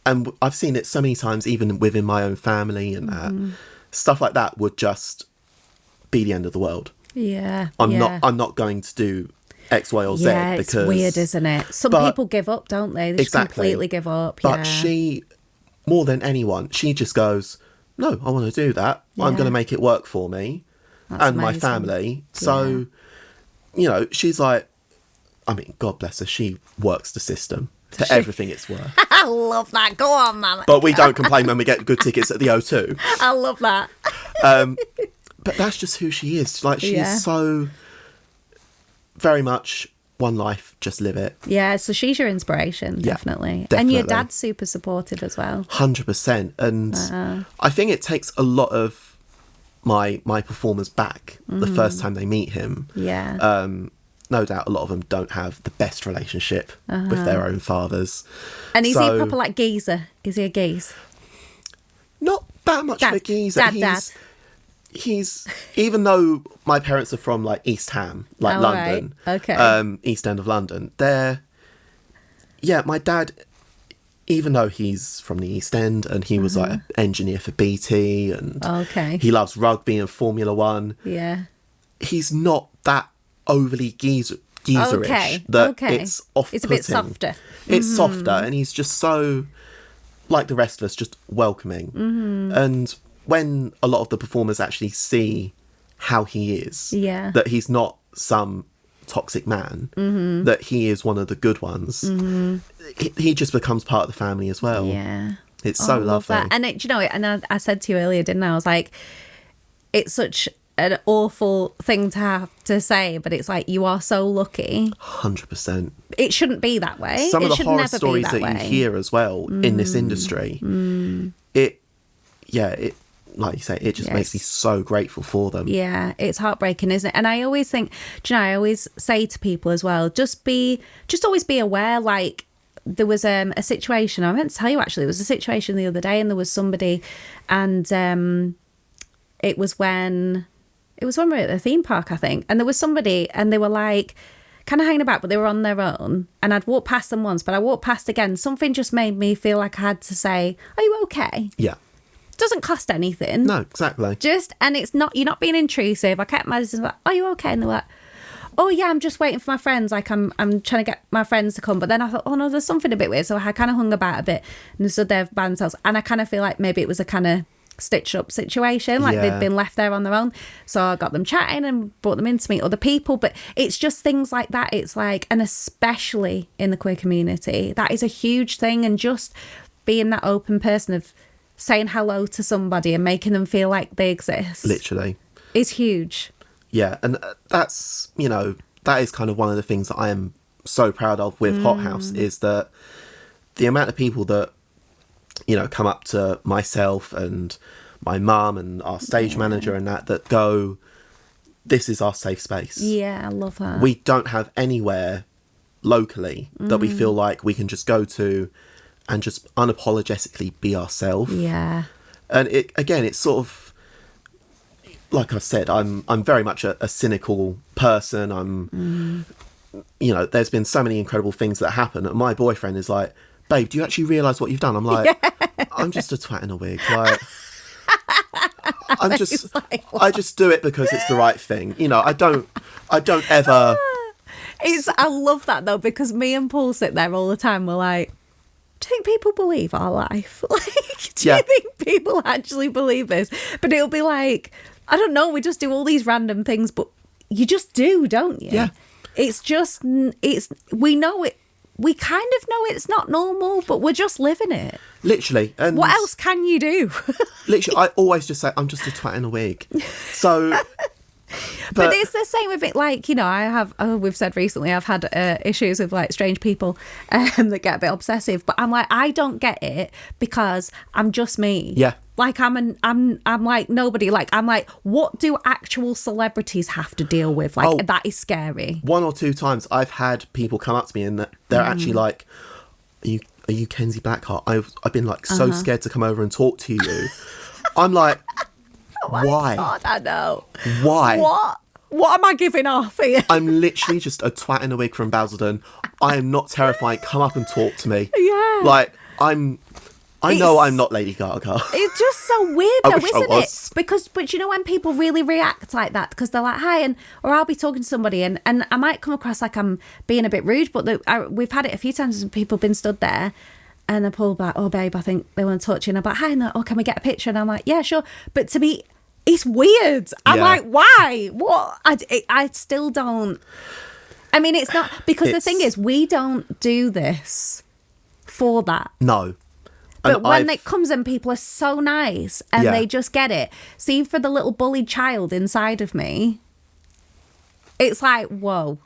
[SPEAKER 2] and I've seen it so many times, even within my own family and that, stuff like that would just be the end of the world.
[SPEAKER 1] Yeah.
[SPEAKER 2] I'm not going to do X, Y, or Z.
[SPEAKER 1] Yeah,
[SPEAKER 2] because
[SPEAKER 1] it's weird, isn't it? Some people give up, don't they? They just completely give up.
[SPEAKER 2] But she, more than anyone, she just goes, no, I want to do that. I'm going to make it work for me and my family. So, she's like, I mean, God bless her, she works the system for everything it's worth.
[SPEAKER 1] I love that. Go on, man.
[SPEAKER 2] But we don't complain when we get good tickets at the O2.
[SPEAKER 1] I love that.
[SPEAKER 2] But that's just who she is. Like, she's so very much one life, just live it.
[SPEAKER 1] Yeah, so she's your inspiration, definitely. And your dad's super supportive as well.
[SPEAKER 2] 100%. And I think it takes a lot of my performers back the first time they meet him.
[SPEAKER 1] Yeah.
[SPEAKER 2] No doubt a lot of them don't have the best relationship with their own fathers.
[SPEAKER 1] And is he a proper, like, geezer? Is he a geese?
[SPEAKER 2] Not that much of a geezer. He's even though my parents are from, like, East Ham, like London, East End of London, my dad, even though he's from the East End and he was like an engineer for BT and he loves rugby and Formula One, he's not that overly geezerish that it's off-putting.
[SPEAKER 1] It's a bit softer.
[SPEAKER 2] It's softer, and he's just so, like the rest of us, just welcoming. And when a lot of the performers actually see how he is, that he's not some toxic man, that he is one of the good ones, he just becomes part of the family as well. Yeah. It's so lovely.
[SPEAKER 1] That. And and I said to you earlier, didn't I? I was like, it's such an awful thing to have to say, but it's like, you are so lucky.
[SPEAKER 2] 100%.
[SPEAKER 1] It shouldn't be that way.
[SPEAKER 2] Some of the horror stories that you hear as well in this industry, it like you say, it just makes me so grateful for them. Yeah,
[SPEAKER 1] it's heartbreaking, isn't it? And I always think, I always say to people as well, just always be aware. Like, there was a situation, I meant to tell you actually, there was a situation the other day, and there was somebody, and it was when we were at the theme park, I think, and there was somebody, and they were like kind of hanging about, but they were on their own, and I'd walked past them once, but I walked past again. Something just made me feel like I had to say, are you okay?
[SPEAKER 2] Yeah.
[SPEAKER 1] Doesn't cost anything.
[SPEAKER 2] No, exactly.
[SPEAKER 1] And it's not, you're not being intrusive. I kept my distance, like, are you okay? And they're like, oh yeah, I'm just waiting for my friends. Like, I'm trying to get my friends to come. But then I thought, oh no, there's something a bit weird. So I kind of hung about a bit and stood there by themselves. And I kind of feel like maybe it was a kind of stitched up situation, like they'd been left there on their own. So I got them chatting and brought them in to meet other people. But it's just things like that. It's like, and especially in the queer community, that is a huge thing. And just being that open person of saying hello to somebody and making them feel like they exist,
[SPEAKER 2] literally,
[SPEAKER 1] is huge.
[SPEAKER 2] Yeah, and that's, that is kind of one of the things that I am so proud of with Hot House, is that the amount of people that, come up to myself and my mum and our stage manager and that go, this is our safe space.
[SPEAKER 1] Yeah, I love that.
[SPEAKER 2] We don't have anywhere locally that we feel like we can just go to and just unapologetically be ourselves. Yeah. And it's sort of, like I said, I'm very much a cynical person. I'm, there's been so many incredible things that happen. And my boyfriend is like, babe, do you actually realise what you've done? I'm like, I'm just a twat in a wig. Like, I just do it because it's the right thing. I don't ever.
[SPEAKER 1] I love that though, because me and Paul sit there all the time. We're like, do you think people believe our life? Like, do you think people actually believe this? But it'll be like, I don't know, we just do all these random things, but you just do, don't you?
[SPEAKER 2] Yeah.
[SPEAKER 1] We know it. We kind of know it's not normal, but we're just living it.
[SPEAKER 2] Literally. And
[SPEAKER 1] what else can you do?
[SPEAKER 2] Literally, I always just say, I'm just a twat in a wig. So
[SPEAKER 1] But it's the same with it. Like, you know, we've said recently, I've had issues with like strange people that get a bit obsessive. But I'm like, I don't get it because I'm just me.
[SPEAKER 2] Yeah.
[SPEAKER 1] Like I'm like nobody. Like I'm like, what do actual celebrities have to deal with? Like that is scary.
[SPEAKER 2] 1 or 2 times I've had people come up to me and they're actually like, are you Kenzie Blackheart? I've been like so scared to come over and talk to you. I'm like, why?
[SPEAKER 1] God, I know.
[SPEAKER 2] Why?
[SPEAKER 1] What am I giving off here?
[SPEAKER 2] I'm literally just a twat in a wig from Basildon. I am not terrified. Come up and talk to me.
[SPEAKER 1] Yeah.
[SPEAKER 2] Like, I know I'm not Lady Gaga.
[SPEAKER 1] It's just so weird,
[SPEAKER 2] I
[SPEAKER 1] though,
[SPEAKER 2] wish I
[SPEAKER 1] isn't
[SPEAKER 2] was.
[SPEAKER 1] it? But you know when people really react like that, because they're like, hi, or I'll be talking to somebody, and I might come across like I'm being a bit rude, but we've had it a few times when people have been stood there, and they're pulled back, oh, babe, I think they want to touch you, and I'm like, hi, and can we get a picture? And I'm like, yeah, sure. But to me, it's weird. I'm like, why? What? I still don't. I mean, it's not, because the thing is, we don't do this for that.
[SPEAKER 2] No.
[SPEAKER 1] But when it comes in, people are so nice and they just get it. See, for the little bullied child inside of me, it's like, whoa.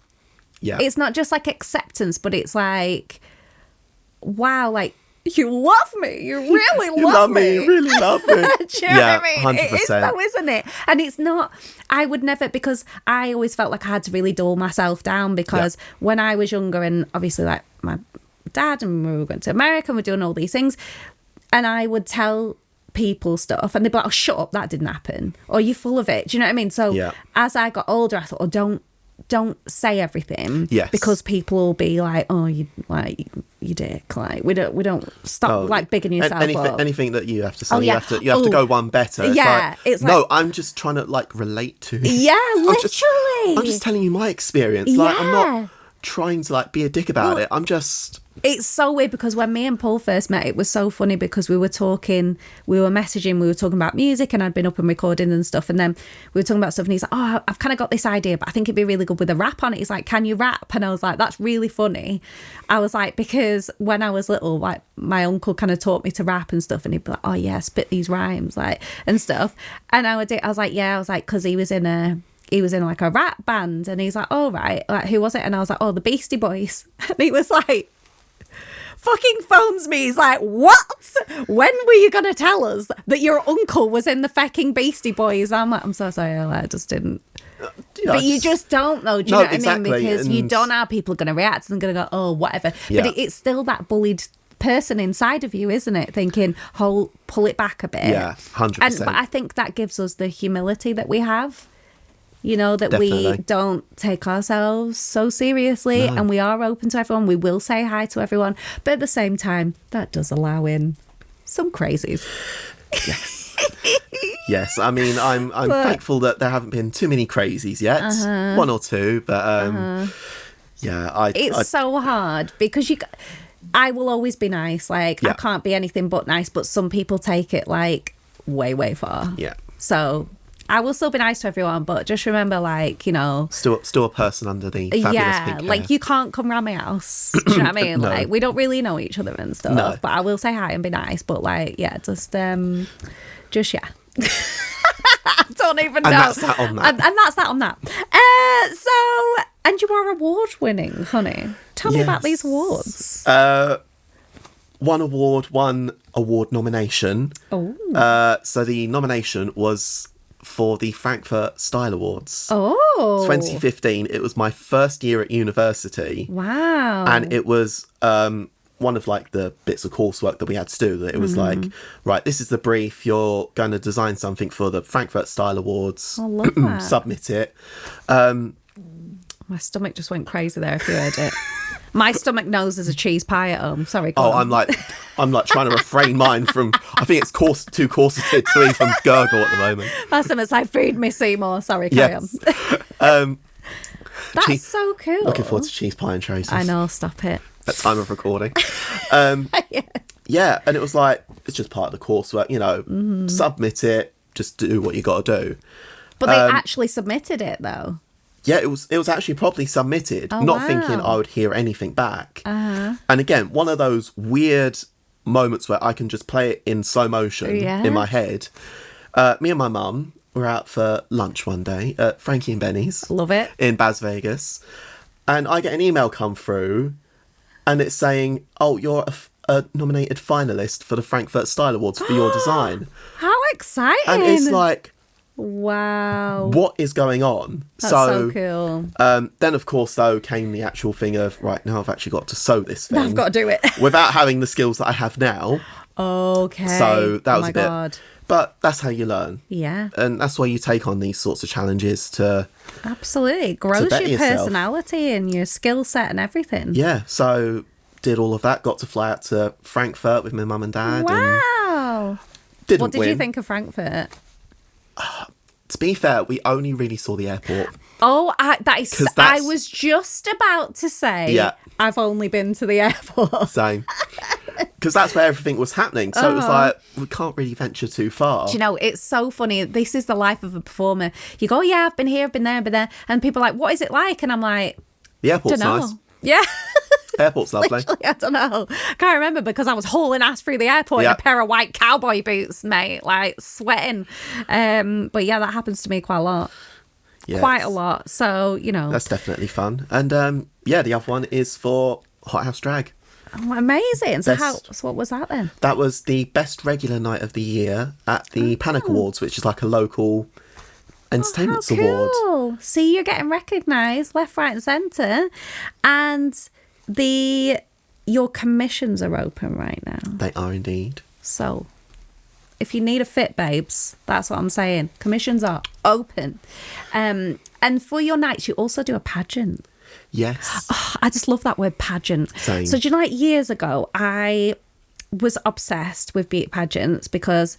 [SPEAKER 2] Yeah.
[SPEAKER 1] It's not just like acceptance, but it's like, wow, like, you love me. You really love me.
[SPEAKER 2] You really love me.
[SPEAKER 1] Do you know what I mean?
[SPEAKER 2] 100%.
[SPEAKER 1] It is though, isn't it? And it's not, I would never, because I always felt like I had to really dull myself down, because when I was younger, and obviously like my dad and we were going to America and we're doing all these things, and I would tell people stuff and they'd be like, oh, shut up, that didn't happen, or you're full of it. Do you know what I mean? So as I got older, I thought, oh, don't say everything, because people will be like, oh, you dick, like we don't stop like bigging yourself up.
[SPEAKER 2] Anything that you have to say, you have to go one better. It's like, no, I'm just trying to like relate to you.
[SPEAKER 1] Yeah, literally.
[SPEAKER 2] I'm just telling you my experience. Like, I'm not trying to like be a dick about it. I'm just.
[SPEAKER 1] It's so weird, because when me and Paul first met, it was so funny, because we were talking, we were messaging, we were talking about music, and I'd been up and recording and stuff, and then we were talking about stuff, and he's like, oh, I've kind of got this idea, but I think it'd be really good with a rap on it. He's like, can you rap? And I was like, that's really funny. I was like, because when I was little, like my uncle kind of taught me to rap and stuff, and he'd be like, oh yeah, spit these rhymes, like, and stuff. And I was like, because he was in like a rap band, and he's like, oh right, like who was it? And I was like, oh, the Beastie Boys. And he was like, fucking phones me. He's like, what? When were you going to tell us that your uncle was in the fucking Beastie Boys? I'm like, I'm so sorry, I just didn't. But you just don't know, do you know what
[SPEAKER 2] exactly.
[SPEAKER 1] I mean? Because you don't know how people are going to react, and going to go, oh, whatever.
[SPEAKER 2] Yeah.
[SPEAKER 1] But it's still that bullied person inside of you, isn't it? Thinking, pull it back a bit.
[SPEAKER 2] Yeah, 100%.
[SPEAKER 1] But I think that gives us the humility that we have. You know, that
[SPEAKER 2] Definitely.
[SPEAKER 1] we don't take ourselves so seriously, and we are open to everyone. We will say hi to everyone. But at the same time, that does allow in some crazies.
[SPEAKER 2] Yes. Yes. I mean, I'm thankful that there haven't been too many crazies yet. 1 or 2. But it's
[SPEAKER 1] so hard, because I will always be nice. Like, I can't be anything but nice. But some people take it like way, way far.
[SPEAKER 2] Yeah.
[SPEAKER 1] So I will still be nice to everyone, but just remember, like, you know,
[SPEAKER 2] still a person under the fabulous pink hair.
[SPEAKER 1] Like, you can't come round my house. Do you know what I mean?
[SPEAKER 2] No.
[SPEAKER 1] Like, we don't really know each other and stuff.
[SPEAKER 2] No.
[SPEAKER 1] But I will say hi and be nice. But like, yeah, just yeah. I don't even know.
[SPEAKER 2] And that's that on that.
[SPEAKER 1] And that's that on that. And you are award winning, honey. Tell me about these awards.
[SPEAKER 2] 1 award nomination.
[SPEAKER 1] Oh.
[SPEAKER 2] So the nomination was for the Frankfurt Style Awards.
[SPEAKER 1] Oh.
[SPEAKER 2] 2015. It was my first year at university.
[SPEAKER 1] Wow.
[SPEAKER 2] And it was one of like the bits of coursework that we had to do. That it was like, right, this is the brief. You're going to design something for the Frankfurt Style Awards.
[SPEAKER 1] I love that.
[SPEAKER 2] Submit it.
[SPEAKER 1] My stomach just went crazy there if you heard it. My stomach knows there's a cheese pie at home. Sorry, go on.
[SPEAKER 2] I'm like trying to refrain mine from. I think it's too corseted to even gurgle at the moment.
[SPEAKER 1] That's something like, feed me Seymour. Sorry, carry on. That's so cool.
[SPEAKER 2] Looking forward to cheese pie and traces.
[SPEAKER 1] I know. Stop it.
[SPEAKER 2] At time of recording. Yeah, and it was like, it's just part of the coursework. You know, submit it. Just do what you got to do.
[SPEAKER 1] But they actually submitted it though.
[SPEAKER 2] Yeah, it was actually properly submitted, not thinking I would hear anything back. And again, one of those weird moments where I can just play it in slow motion in my head. Me and my mum, were out for lunch one day at Frankie and Benny's.
[SPEAKER 1] Love it.
[SPEAKER 2] In Bas Vegas. And I get an email come through and it's saying, oh, you're a nominated finalist for the Frankfurt Style Awards for your design.
[SPEAKER 1] How exciting.
[SPEAKER 2] And it's like,
[SPEAKER 1] wow.
[SPEAKER 2] what is going on?
[SPEAKER 1] That's so cool.
[SPEAKER 2] Then, of course, though, came the actual thing of, right, now I've actually got to sew this thing.
[SPEAKER 1] I've got to do it.
[SPEAKER 2] Without having the skills that I have now.
[SPEAKER 1] Okay.
[SPEAKER 2] So that was a bit.
[SPEAKER 1] God.
[SPEAKER 2] But that's how you learn.
[SPEAKER 1] Yeah.
[SPEAKER 2] And that's why you take on these sorts of challenges to...
[SPEAKER 1] Absolutely. It grows
[SPEAKER 2] better
[SPEAKER 1] your
[SPEAKER 2] yourself.
[SPEAKER 1] personality and your skill set and everything.
[SPEAKER 2] Yeah. So did all of that. Got to fly out to Frankfurt with my mum and dad.
[SPEAKER 1] Wow.
[SPEAKER 2] And didn't
[SPEAKER 1] What did
[SPEAKER 2] win.
[SPEAKER 1] you think of Frankfurt?
[SPEAKER 2] To be fair, we only really saw the airport.
[SPEAKER 1] Oh, I
[SPEAKER 2] that's-
[SPEAKER 1] was just about to say,
[SPEAKER 2] Yeah.
[SPEAKER 1] I've only been to the airport.
[SPEAKER 2] Same. Because that's where everything was happening. So it was like, we can't really venture too far.
[SPEAKER 1] Do you know, it's so funny. This is the life of a performer. You go, yeah, I've been here, I've been there, I've been there. And people are like, what is it like? And I'm like,
[SPEAKER 2] The airport's
[SPEAKER 1] don't know.
[SPEAKER 2] nice.
[SPEAKER 1] Yeah.
[SPEAKER 2] Airport's lovely.
[SPEAKER 1] Literally, I don't know. Can't remember because I was hauling ass through the airport in
[SPEAKER 2] Yeah.
[SPEAKER 1] a pair of white cowboy boots, mate, like sweating. But yeah, that happens to me quite a lot.
[SPEAKER 2] Yeah,
[SPEAKER 1] Quite a lot. So, you know.
[SPEAKER 2] That's definitely fun. And yeah, the other one is for Hot House Drag.
[SPEAKER 1] Oh, amazing. So
[SPEAKER 2] Best-
[SPEAKER 1] what was that then?
[SPEAKER 2] That was the best regular night of the year at the Panic Awards, which is like a local entertainment
[SPEAKER 1] Oh, how
[SPEAKER 2] award.
[SPEAKER 1] cool. See, you're getting recognised left, right and centre. And your commissions are open right now.
[SPEAKER 2] They are indeed.
[SPEAKER 1] So if you need a fit, babes, that's what I'm saying. Commissions are open. And for your nights, you also do a pageant.
[SPEAKER 2] Yes.
[SPEAKER 1] I just love that word pageant.
[SPEAKER 2] Same.
[SPEAKER 1] So do you know, like years ago, I was obsessed with beauty pageants because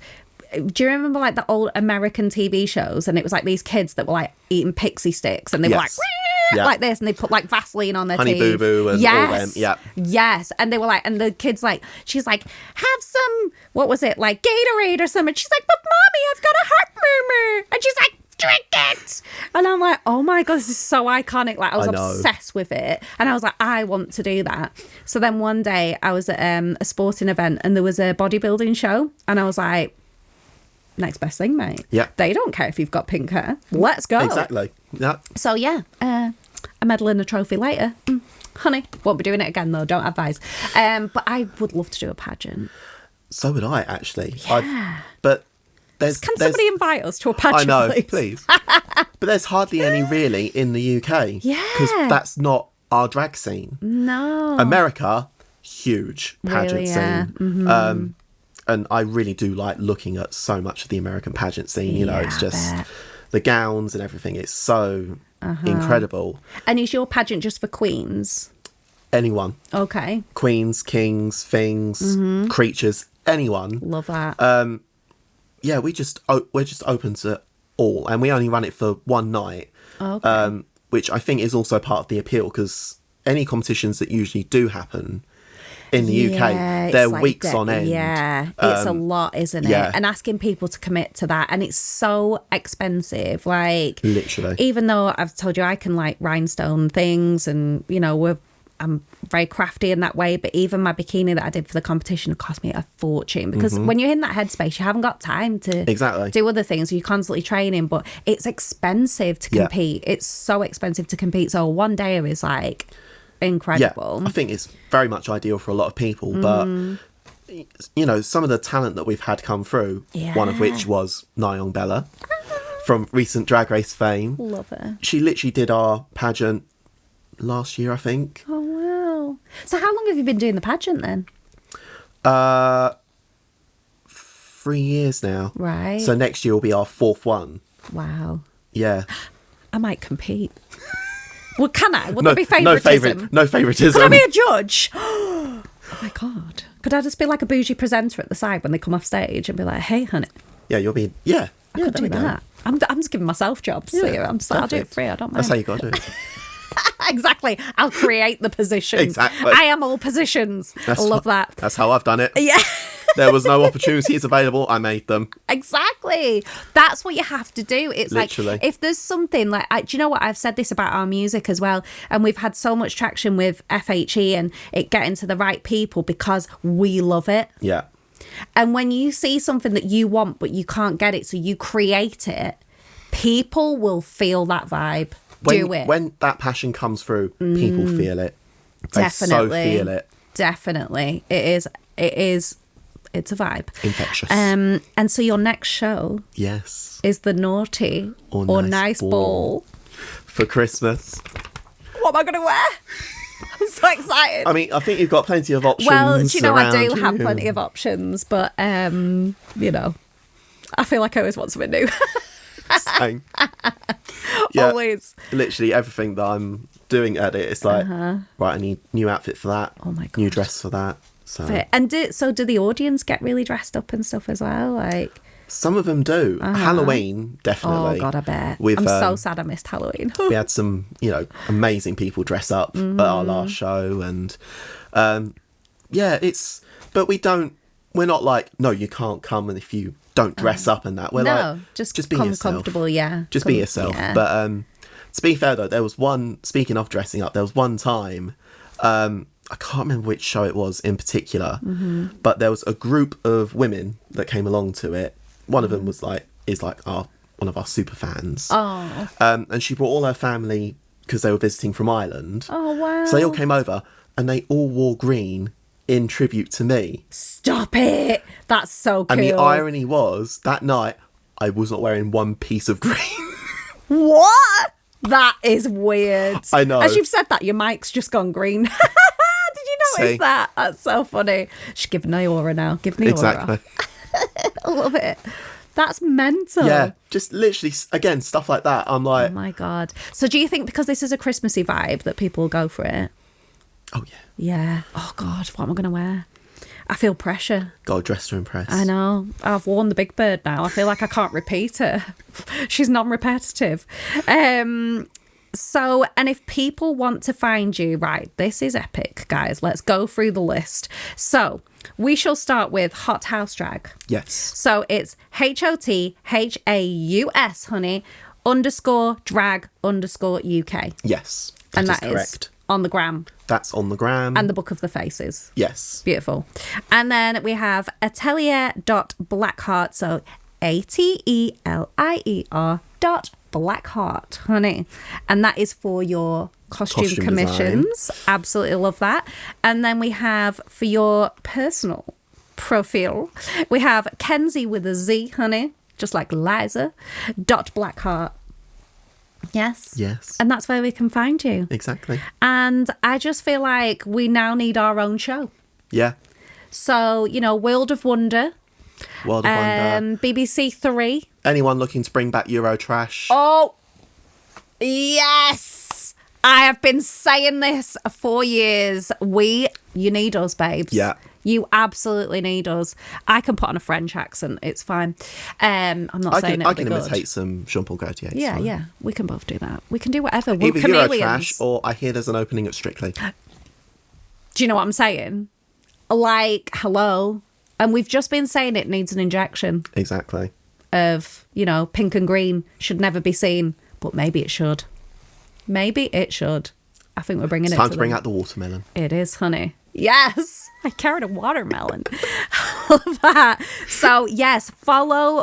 [SPEAKER 1] do you remember like the old American TV shows? And it was like these kids that were like eating pixie sticks and they were like,
[SPEAKER 2] Yes. Yeah.
[SPEAKER 1] like this, and they put like Vaseline on their
[SPEAKER 2] Honey
[SPEAKER 1] teeth.
[SPEAKER 2] Boo Boo and all them. Yeah.
[SPEAKER 1] Yes. And they were like, and the kids like, she's like, have some, what was it, like Gatorade or something. She's like, but mommy, I've got a heart murmur. And she's like, drink it. And I'm like, oh my God, this is so iconic. Like I was
[SPEAKER 2] I know.
[SPEAKER 1] obsessed with it. And I was like, I want to do that. So then one day I was at a sporting event and there was a bodybuilding show. And I was like, next best thing, mate.
[SPEAKER 2] Yeah.
[SPEAKER 1] They don't care if you've got pink hair. Let's go.
[SPEAKER 2] Exactly. Yeah.
[SPEAKER 1] So yeah, a medal and a trophy later. Honey, won't be doing it again though, don't advise. But I would love to do a pageant.
[SPEAKER 2] So would I, actually.
[SPEAKER 1] Yeah.
[SPEAKER 2] But there's...
[SPEAKER 1] Can somebody invite us to a pageant,
[SPEAKER 2] I know,
[SPEAKER 1] please?
[SPEAKER 2] but there's hardly any really in the UK.
[SPEAKER 1] Yeah.
[SPEAKER 2] Because that's not our drag scene.
[SPEAKER 1] No.
[SPEAKER 2] America, huge pageant
[SPEAKER 1] Really, yeah.
[SPEAKER 2] scene. And I really do like looking at so much of the American pageant scene. You know,
[SPEAKER 1] Yeah,
[SPEAKER 2] it's
[SPEAKER 1] I
[SPEAKER 2] just
[SPEAKER 1] bet.
[SPEAKER 2] the gowns and everything. It's so incredible.
[SPEAKER 1] And is your pageant just for queens?
[SPEAKER 2] Anyone.
[SPEAKER 1] Okay.
[SPEAKER 2] Queens, kings, things, creatures, anyone.
[SPEAKER 1] Love that.
[SPEAKER 2] Yeah, we're just open to all. And we only run it for one night.
[SPEAKER 1] Okay.
[SPEAKER 2] Which I think is also part of the appeal, because any competitions that usually do happen in the
[SPEAKER 1] Yeah,
[SPEAKER 2] UK,
[SPEAKER 1] it's
[SPEAKER 2] they're
[SPEAKER 1] like
[SPEAKER 2] weeks on end.
[SPEAKER 1] Yeah, it's a lot, isn't it?
[SPEAKER 2] yeah.
[SPEAKER 1] And asking people to commit to that, and it's so expensive. Like,
[SPEAKER 2] Literally.
[SPEAKER 1] even though I've told you I can like rhinestone things, and you know I'm very crafty in that way, but even my bikini that I did for the competition cost me a fortune, because when you're in that headspace, you haven't got time to
[SPEAKER 2] Exactly.
[SPEAKER 1] do other things. You're constantly training, but it's expensive to
[SPEAKER 2] Yeah.
[SPEAKER 1] compete. It's so expensive to compete. So one day is like
[SPEAKER 2] Yeah,
[SPEAKER 1] incredible.
[SPEAKER 2] I think it's very much ideal for a lot of people, but you know, some of the talent that we've had come through, one of
[SPEAKER 1] Yeah.
[SPEAKER 2] which was Nyong Bella from recent Drag Race fame.
[SPEAKER 1] Love it.
[SPEAKER 2] She literally did our pageant last year, I think.
[SPEAKER 1] Oh wow! So how long have you been doing the pageant then?
[SPEAKER 2] 3 years now.
[SPEAKER 1] Right.
[SPEAKER 2] So next year will be our fourth one.
[SPEAKER 1] Wow.
[SPEAKER 2] Yeah.
[SPEAKER 1] I might compete. Well, can I? Would there be favouritism?
[SPEAKER 2] No favoritism.
[SPEAKER 1] Could I be a judge? Oh my God. Could I just be like a bougie presenter at the side when they come off stage and be like, hey, honey,
[SPEAKER 2] Yeah, you'll be. Yeah.
[SPEAKER 1] I
[SPEAKER 2] Yeah,
[SPEAKER 1] could
[SPEAKER 2] there
[SPEAKER 1] do
[SPEAKER 2] we go.
[SPEAKER 1] that. I'm just giving myself jobs here. I'll do it
[SPEAKER 2] Perfect.
[SPEAKER 1] free. I don't mind.
[SPEAKER 2] That's how you got to do it.
[SPEAKER 1] Exactly. I'll create the position.
[SPEAKER 2] Exactly.
[SPEAKER 1] I am all positions. I love that.
[SPEAKER 2] That's how I've done it.
[SPEAKER 1] Yeah.
[SPEAKER 2] There was no opportunities available. I made them.
[SPEAKER 1] Exactly. That's what you have to do. It's
[SPEAKER 2] Literally.
[SPEAKER 1] like, if there's something like, do you know what? I've said this about our music as well. And we've had so much traction with FHE and it getting to the right people because we love it.
[SPEAKER 2] Yeah.
[SPEAKER 1] And when you see something that you want, but you can't get it, so you create it, People will feel that vibe. Do it.
[SPEAKER 2] When that passion comes through, people feel it. They
[SPEAKER 1] Definitely.
[SPEAKER 2] so feel it.
[SPEAKER 1] Definitely. It is. It's a vibe.
[SPEAKER 2] Infectious.
[SPEAKER 1] And so your next show
[SPEAKER 2] Yes.
[SPEAKER 1] is the Naughty or Nice Ball.
[SPEAKER 2] For Christmas.
[SPEAKER 1] What am I going to wear? I'm so excited.
[SPEAKER 2] I mean, I think you've got plenty of options.
[SPEAKER 1] Well, do you know, I do
[SPEAKER 2] around
[SPEAKER 1] have
[SPEAKER 2] you.
[SPEAKER 1] plenty of options, but, you know, I feel like I always want something new.
[SPEAKER 2] Same. Yeah,
[SPEAKER 1] Always.
[SPEAKER 2] literally everything that I'm doing at it, it's like, right, I need new outfit for that.
[SPEAKER 1] Oh my God.
[SPEAKER 2] New dress for that. So
[SPEAKER 1] And do the audience get really dressed up and stuff as well? Like,
[SPEAKER 2] some of them do. Halloween, definitely.
[SPEAKER 1] oh God, I bet.
[SPEAKER 2] We've,
[SPEAKER 1] I'm so sad I missed Halloween.
[SPEAKER 2] we had some, amazing people dress up at our last show, and but we're not like, no, you can't come, and if you don't dress up and that, we're
[SPEAKER 1] no,
[SPEAKER 2] like,
[SPEAKER 1] just
[SPEAKER 2] be
[SPEAKER 1] come
[SPEAKER 2] yourself.
[SPEAKER 1] comfortable, yeah.
[SPEAKER 2] Just be yourself.
[SPEAKER 1] Yeah.
[SPEAKER 2] But to be fair though, there was one, speaking of dressing up, there was one time, I can't remember which show it was in particular, but there was a group of women that came along to it. One of them was one of our super fans.
[SPEAKER 1] Oh.
[SPEAKER 2] And she brought all her family because they were visiting from Ireland.
[SPEAKER 1] Oh, wow.
[SPEAKER 2] So they all came over and they all wore green in tribute to me.
[SPEAKER 1] Stop it. That's so cool.
[SPEAKER 2] And the irony was, that night, I was not wearing one piece of green.
[SPEAKER 1] What? That is weird.
[SPEAKER 2] I know.
[SPEAKER 1] As you've said that, your mic's just gone green. Did you notice
[SPEAKER 2] See?
[SPEAKER 1] that? That's so funny. She's giving the aura now. Giving the
[SPEAKER 2] Exactly.
[SPEAKER 1] aura. I love it. That's mental.
[SPEAKER 2] Yeah, just literally, again, stuff like that. I'm like,
[SPEAKER 1] Oh my God. So do you think because this is a Christmassy vibe that people will go for it?
[SPEAKER 2] oh yeah,
[SPEAKER 1] Yeah. Oh God, what am I going to wear? I feel pressure.
[SPEAKER 2] got to dress to impress.
[SPEAKER 1] I know. I've worn the big bird now. I feel like I can't repeat her. She's non-repetitive. So, and if people want to find you, right, this is epic, guys. Let's go through the list. So, we shall start with Hot House Drag.
[SPEAKER 2] Yes.
[SPEAKER 1] So, it's HOTHAUS, honey, _drag_UK.
[SPEAKER 2] Yes.
[SPEAKER 1] And
[SPEAKER 2] that
[SPEAKER 1] that
[SPEAKER 2] is correct.
[SPEAKER 1] is on the gram.
[SPEAKER 2] That's on the gram.
[SPEAKER 1] And the Book of the Faces.
[SPEAKER 2] Yes.
[SPEAKER 1] Beautiful. And then we have atelier.blackheart. So ATELIER.blackheart, honey. And that is for your costume commissions. Absolutely love that. And then we have for your personal profile, we have Kenzie with a Z, honey. Just like Liza. .blackheart. Yes.
[SPEAKER 2] Yes.
[SPEAKER 1] And that's where we can find you.
[SPEAKER 2] Exactly.
[SPEAKER 1] And I just feel like we now need our own show.
[SPEAKER 2] Yeah.
[SPEAKER 1] So, World of Wonder,
[SPEAKER 2] World of Wonder.
[SPEAKER 1] BBC Three.
[SPEAKER 2] Anyone looking to bring back Eurotrash?
[SPEAKER 1] Oh, yes. I have been saying this for years. You need us, babes.
[SPEAKER 2] Yeah.
[SPEAKER 1] You absolutely need us. I can put on a French accent. It's fine. I'm not saying
[SPEAKER 2] I
[SPEAKER 1] it'll
[SPEAKER 2] can
[SPEAKER 1] be good.
[SPEAKER 2] imitate some Jean-Paul Gaultier.
[SPEAKER 1] Yeah, yeah. We can both do that. We can do whatever. We're
[SPEAKER 2] Either
[SPEAKER 1] chameleons.
[SPEAKER 2] Eurotrash or I hear there's an opening at Strictly.
[SPEAKER 1] Do you know what I'm saying? Like, hello. And we've just been saying it needs an injection
[SPEAKER 2] Exactly.
[SPEAKER 1] of, pink and green should never be seen. But maybe it should. Maybe it should. I think we're bringing
[SPEAKER 2] It's
[SPEAKER 1] it
[SPEAKER 2] time
[SPEAKER 1] to
[SPEAKER 2] to bring
[SPEAKER 1] them.
[SPEAKER 2] out the watermelon.
[SPEAKER 1] It is, honey. Yes. I carried a watermelon. Love that. So, yes,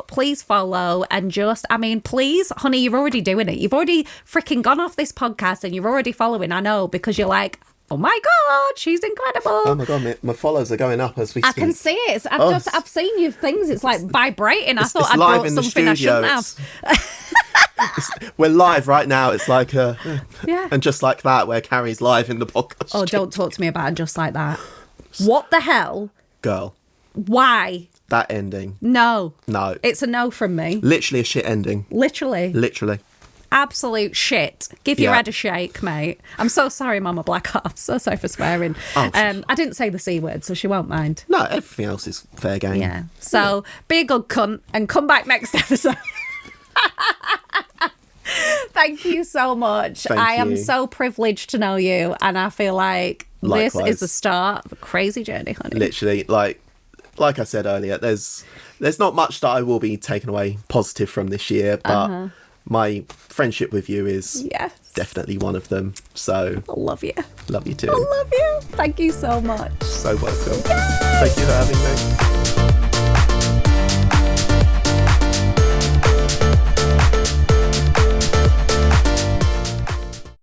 [SPEAKER 1] please follow. And please, honey, you're already doing it. You've already freaking gone off this podcast and you're already following. I know, because you're like, oh my God, she's incredible.
[SPEAKER 2] Oh my God, my follows are going up as we speak.
[SPEAKER 1] I can see it. I've seen your things. It's like vibrating. I thought
[SPEAKER 2] it's
[SPEAKER 1] I'd
[SPEAKER 2] live
[SPEAKER 1] brought
[SPEAKER 2] in the
[SPEAKER 1] something I
[SPEAKER 2] studio.
[SPEAKER 1] shouldn't have.
[SPEAKER 2] We're live right now. It's like
[SPEAKER 1] Yeah.
[SPEAKER 2] And just like that, where Carrie's live in the podcast.
[SPEAKER 1] Oh, don't talk to me about it just like that. What the hell?
[SPEAKER 2] Girl,
[SPEAKER 1] Why?
[SPEAKER 2] that ending.
[SPEAKER 1] No.
[SPEAKER 2] No.
[SPEAKER 1] It's a no from me.
[SPEAKER 2] Literally a shit ending.
[SPEAKER 1] Literally. Absolute shit. Give your
[SPEAKER 2] Yeah.
[SPEAKER 1] head a shake, mate. I'm so sorry, Mama Blackheart. I'm so sorry for swearing.
[SPEAKER 2] Oh,
[SPEAKER 1] I didn't say the C word, so she won't mind.
[SPEAKER 2] No, everything else is fair game.
[SPEAKER 1] Yeah. So be a good cunt and come back next episode. Thank you so much.
[SPEAKER 2] Thank
[SPEAKER 1] I am
[SPEAKER 2] you.
[SPEAKER 1] so privileged to know you, and I feel like this
[SPEAKER 2] Likewise.
[SPEAKER 1] is the start of a crazy journey, honey.
[SPEAKER 2] Literally, like I said earlier, there's not much that I will be taking away positive from this year, but my friendship with you is
[SPEAKER 1] Yes.
[SPEAKER 2] definitely one of them. So
[SPEAKER 1] I love you.
[SPEAKER 2] love you too.
[SPEAKER 1] I love you. Thank you so much.
[SPEAKER 2] So welcome. Thank you for having me.